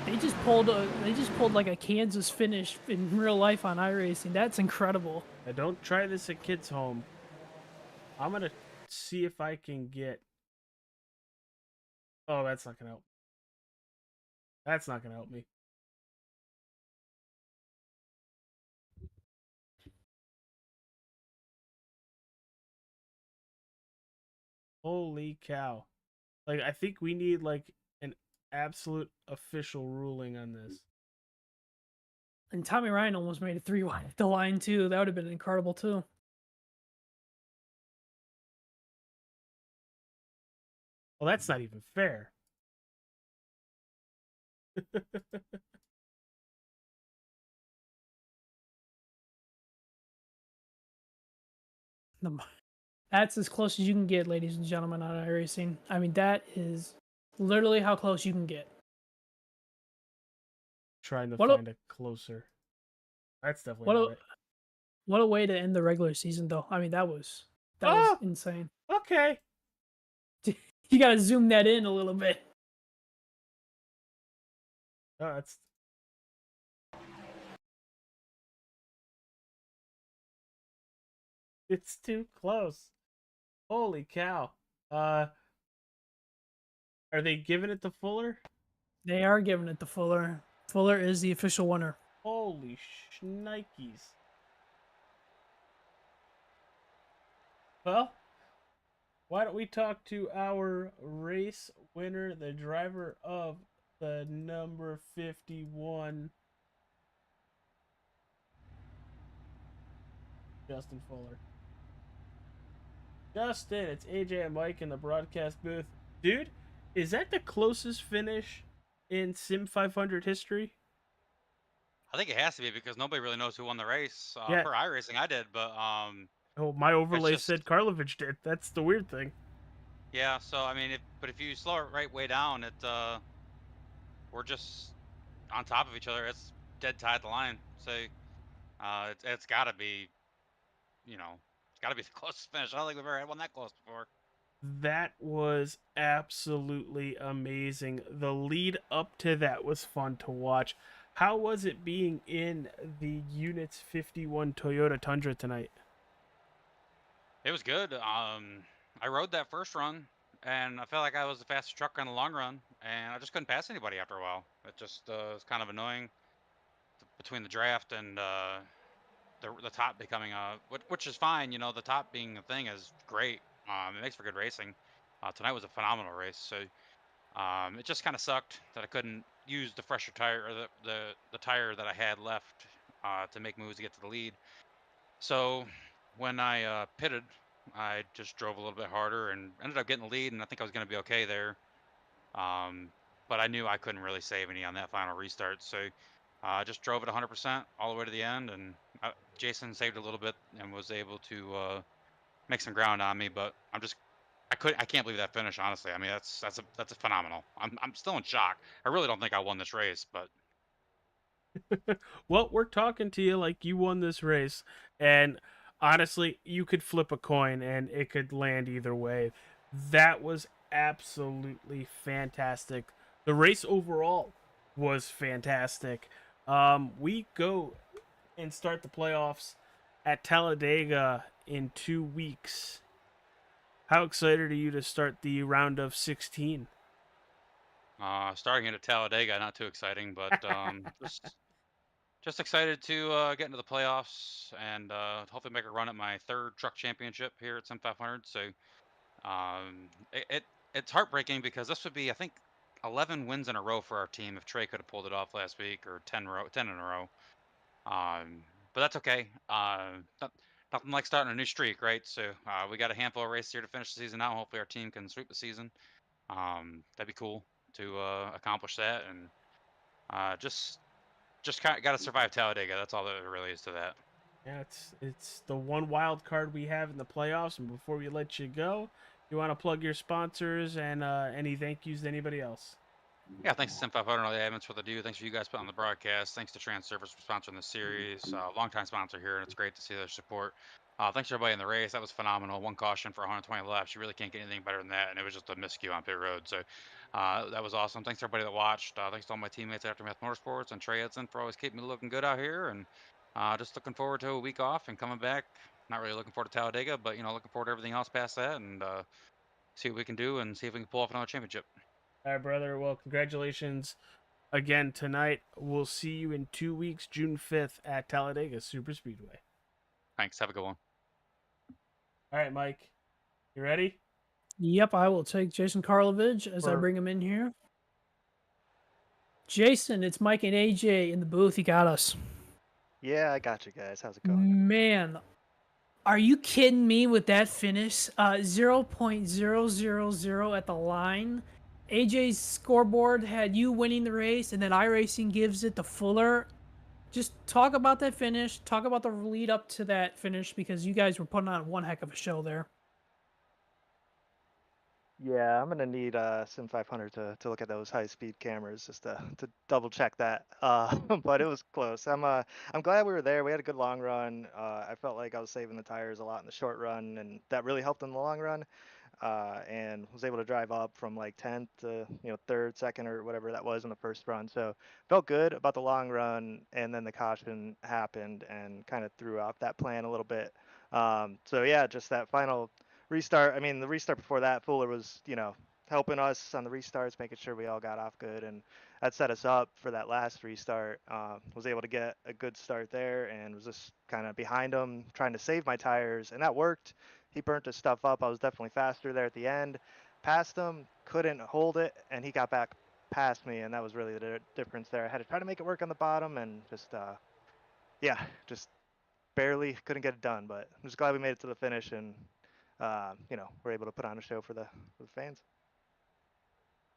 they just pulled like a Kansas finish in real life on iRacing. That's incredible. Now don't try this at kids' home. I'm gonna see if I can get. Oh, that's not gonna help. That's not gonna help me. Holy cow. Like, I think we need, like, an absolute official ruling on this. And Tommy Ryan almost made it 3 wide at the line, too. That would have been incredible, too. Well, that's not even fair. That's as close as you can get, ladies and gentlemen, on iRacing. I mean, that is literally how close you can get. Trying to find a closer. That's definitely not right. What a way to end the regular season, though. I mean, that was insane. Okay. You gotta zoom that in a little bit. Oh, that's... It's too close. Holy cow. Are they giving it to Fuller? They are giving it to Fuller. Fuller is the official winner. Holy shnikes. Well, why don't we talk to our race winner, the driver of the number 51, Justin Fuller. Justin, it's AJ and Mike in the broadcast booth. Dude, is that the closest finish in Sim500 history? I think it has to be because nobody really knows who won the race. Yeah. For iRacing, I did, but oh, my overlay said Karlovic did. That's the weird thing. Yeah. So I mean, if you slow it right way down, we're just on top of each other. It's dead tied at the line. So it's got to be, it's got to be the closest finish. I don't think we've ever had one that close before. That was absolutely amazing. The lead up to that was fun to watch. How was it being in the Units 51 Toyota Tundra tonight? It was good. I rode that first run, and I felt like I was the fastest trucker in the long run, and I just couldn't pass anybody after a while. It just was kind of annoying between the draft and the top becoming which is fine. The top being a thing is great. It makes for good racing. Tonight was a phenomenal race. So it just kind of sucked that I couldn't use the fresher tire or the tire that I had left to make moves to get to the lead. So when I pitted, I just drove a little bit harder and ended up getting the lead, and I think I was going to be okay there. Um, but I knew I couldn't really save any on that final restart, so I just drove it 100% all the way to the end, and Jason saved a little bit and was able to make some ground on me. But I can't believe that finish. Honestly, I mean that's a phenomenal. I'm still in shock. I really don't think I won this race, but Well, we're talking to you like you won this race, and honestly, you could flip a coin and it could land either way. That was absolutely fantastic. The race overall was fantastic. We go and start the playoffs at Talladega in 2 weeks. How excited are you to start the round of 16? starting at Talladega, not too exciting, but just excited to get into the playoffs and hopefully make a run at my third truck championship here at Sim500. So it's heartbreaking because this would be, I think, 11 wins in a row for our team if Trey could have pulled it off last week, or 10 in a row. But that's okay. Nothing like starting a new streak, right? So we got a handful of races here to finish the season out. Hopefully our team can sweep the season. That'd be cool to accomplish that, and just got to survive Talladega. That's all that there really is to that. Yeah, it's the one wild card we have in the playoffs. And before we let you go, you want to plug your sponsors and any thank yous to anybody else? Yeah, thanks to Sim500 and all the admins for the do. Thanks for you guys putting on the broadcast. Thanks to TranService for sponsoring the series. Longtime sponsor here, and it's great to see their support. Thanks to everybody in the race. That was phenomenal. One caution for 120 laps. You really can't get anything better than that, and it was just a miscue on pit road. So that was awesome. Thanks to everybody that watched. Thanks to all my teammates at Aftermath Motorsports and Trey Edson for always keeping me looking good out here. And just looking forward to a week off and coming back. Not really looking forward to Talladega, but looking forward to everything else past that, and see what we can do and see if we can pull off another championship. All right, brother. Well, congratulations again tonight. We'll see you in 2 weeks, June 5th at Talladega Super Speedway. Thanks. Have a good one. All right, Mike. You ready? Yep, I will take Jason Karlovich as I bring him in here. Jason, it's Mike and AJ in the booth. You got us. Yeah, I got you guys. How's it going? Man, are you kidding me with that finish? 0.000 at the line. AJ's scoreboard had you winning the race, and then iRacing gives it to Fuller. Just talk about that finish. Talk about the lead up to that finish, because you guys were putting on one heck of a show there. Yeah, I'm gonna need Sim500 to look at those high-speed cameras just to double check that. But it was close. I'm glad we were there. We had a good long run. I felt like I was saving the tires a lot in the short run, and that really helped in the long run. And was able to drive up from like 10th to third, second, or whatever that was in the first run. So felt good about the long run, and then the caution happened and kind of threw off that plan a little bit. So yeah, just that final restart. I mean, the restart before that, Fuller was helping us on the restarts, making sure we all got off good, and that set us up for that last restart. Was able to get a good start there, and was just kind of behind him, trying to save my tires, and that worked. He burnt his stuff up. I was definitely faster there at the end. Passed him, couldn't hold it, and he got back past me, and that was really the difference there. I had to try to make it work on the bottom, and just barely couldn't get it done. But I'm just glad we made it to the finish, and we're able to put on a show for the fans.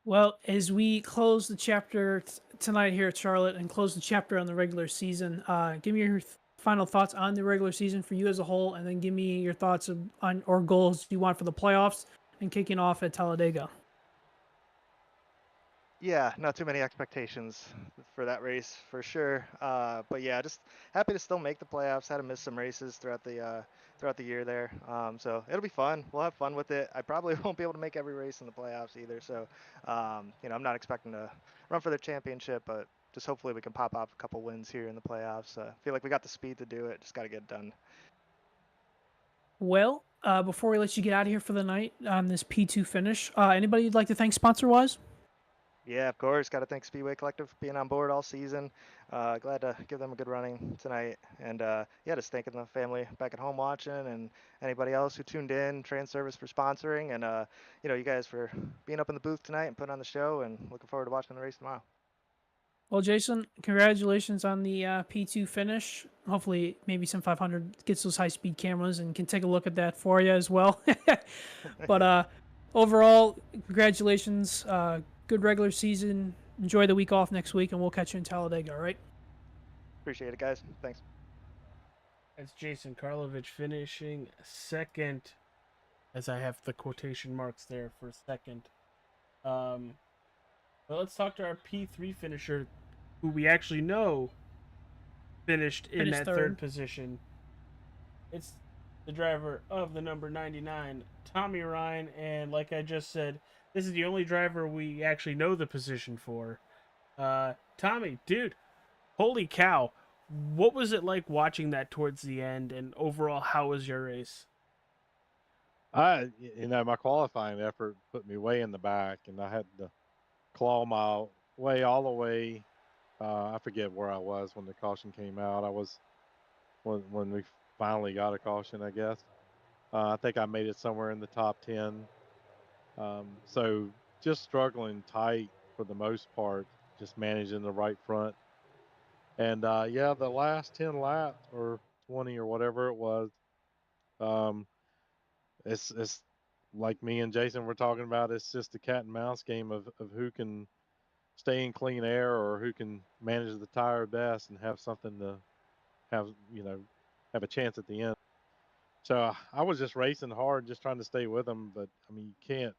Well, as we close the chapter tonight here at Charlotte and close the chapter on the regular season, give me your final thoughts on the regular season for you as a whole, and then give me your thoughts on or goals you want for the playoffs and kicking off at Talladega. Yeah, not too many expectations for that race for sure. But yeah, just happy to still make the playoffs. Had to miss some races throughout the year there. So it'll be fun. We'll have fun with it. I probably won't be able to make every race in the playoffs either. So I'm not expecting to run for the championship, but just hopefully we can pop off a couple wins here in the playoffs. Feel like we got the speed to do it. Just got to get it done. Well, before we let you get out of here for the night on this P2 finish, anybody you'd like to thank sponsor-wise? Yeah, of course. Got to thank Speedway Collective for being on board all season. Glad to give them a good running tonight. And just thanking the family back at home watching, and anybody else who tuned in, TranService for sponsoring, and you guys for being up in the booth tonight and putting on the show, and looking forward to watching the race tomorrow. Well, Jason, congratulations on the P2 finish. Hopefully, maybe Sim500 gets those high-speed cameras and can take a look at that for you as well. But overall, congratulations. Good regular season. Enjoy the week off next week, and we'll catch you in Talladega, all right? Appreciate it, guys. Thanks. That's Jason Karlovich finishing second, as I have the quotation marks there for second. Well, let's talk to our P3 finisher, who we actually know finished in that third position. It's the driver of the number 99, Tommy Ryan, and like I just said, this is the only driver we actually know the position for. Tommy, dude, holy cow. What was it like watching that towards the end, and overall, how was your race? My qualifying effort put me way in the back, and I had to claw my way all the way. I forget where I was when the caution came out. I was when we finally got a caution, I guess. I think I made it somewhere in the top 10. So just struggling tight for the most part, just managing the right front. And the last 10 laps or 20 or whatever it was, um, it's like me and Jason were talking about. It's just a cat and mouse game of who can stay in clean air or who can manage the tire best and have something to have have a chance at the end. So I was just racing hard, just trying to stay with them. But I mean, you can't.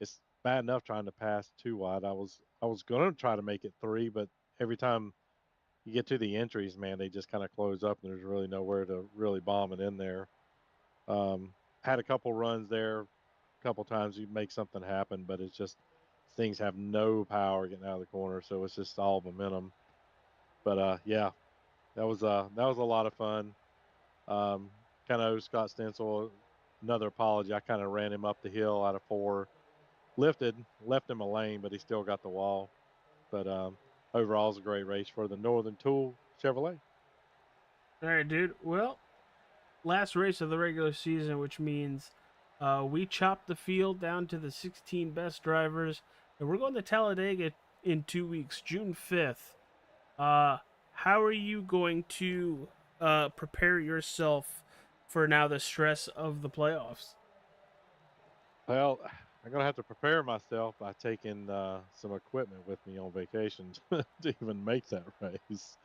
It's bad enough trying to pass 2 wide. I was going to try to make it 3, but every time you get to the entries, man, they just kind of close up, and there's really nowhere to really bomb it in there. Had a couple runs there, a couple times you make something happen, but it's just things have no power getting out of the corner, so it's just all momentum. But that was a lot of fun. Kind of owe Scott Stencil another apology. I kind of ran him up the hill out of 4, left him a lane, but he still got the wall. But overall, it's a great race for the Northern Tool Chevrolet. All right, dude. Well, last race of the regular season, which means we chopped the field down to the 16 best drivers, and we're going to Talladega in 2 weeks, June 5th. How are you going to prepare yourself for now the stress of the playoffs? Well, I'm going to have to prepare myself by taking some equipment with me on vacation to even make that race.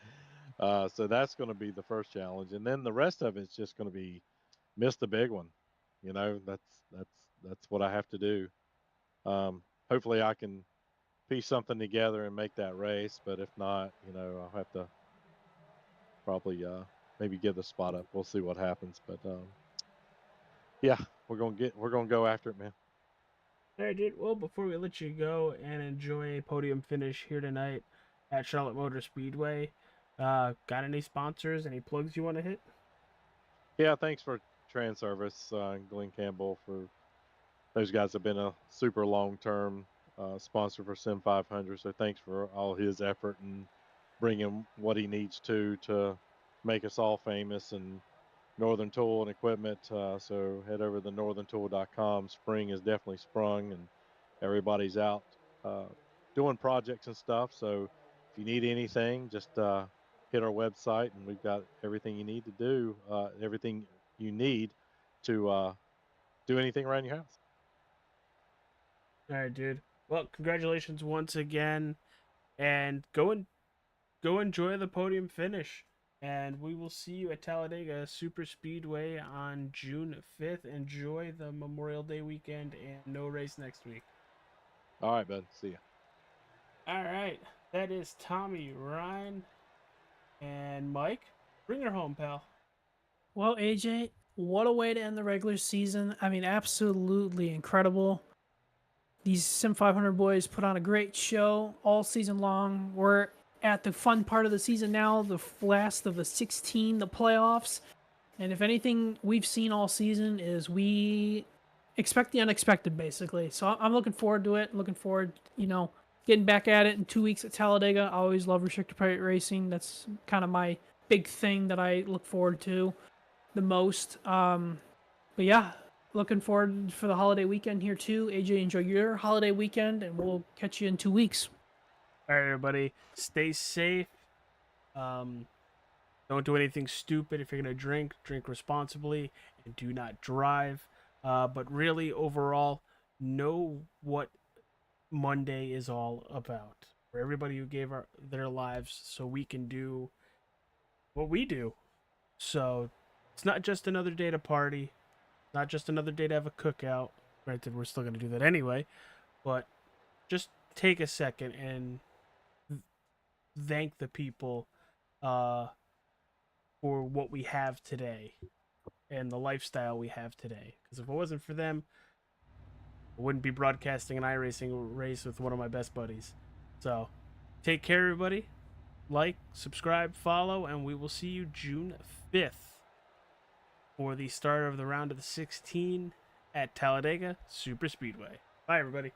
So that's going to be the first challenge. And then the rest of it's just going to be miss the big one. That's what I have to do. Hopefully I can piece something together and make that race. But if not, I'll have to probably maybe give the spot up. We'll see what happens. But we're gonna go after it, man. All right, dude. Well, before we let you go and enjoy a podium finish here tonight at Charlotte Motor Speedway, got any sponsors, any plugs you want to hit? Yeah, thanks for TranService, Glenn Campbell. For those guys have been a super long-term sponsor for Sim500. So thanks for all his effort and bringing what he needs to make us all famous, and Northern Tool and equipment. So head over to northerntool.com. Spring is definitely sprung, and everybody's out doing projects and stuff. So if you need anything, just hit our website, and we've got everything you need to do, everything you need to do anything around your house. All right, dude. Well, congratulations once again, and go enjoy the podium finish. And we will see you at Talladega Super Speedway on June 5th. Enjoy the Memorial Day weekend and no race next week. All right, bud. See ya. All right. That is Tommy Ryan. And Mike, bring her home, pal. Well, AJ, what a way to end the regular season. I mean, absolutely incredible. These Sim500 boys put on a great show all season long. We're at the fun part of the season now, the last of the 16, the playoffs. And if anything we've seen all season is we expect the unexpected, basically. So I'm looking forward to it. Looking forward, getting back at it in 2 weeks at Talladega. I always love restrictor plate racing. That's kind of my big thing that I look forward to the most. But yeah, looking forward for the holiday weekend here too. AJ, enjoy your holiday weekend, and we'll catch you in 2 weeks. All right, everybody, stay safe. Don't do anything stupid. If you're gonna drink, drink responsibly, and do not drive. But really, overall, know what Monday is all about. For everybody who gave their lives so we can do what we do. So it's not just another day to party, not just another day to have a cookout. Granted, we're still gonna do that anyway, but just take a second and thank the people for what we have today and the lifestyle we have today. Because if it wasn't for them, I wouldn't be broadcasting an iRacing race with one of my best buddies. So, take care, everybody. Like, subscribe, follow, and we will see you June 5th for the start of the round of the 16 at Talladega Super Speedway. Bye, everybody.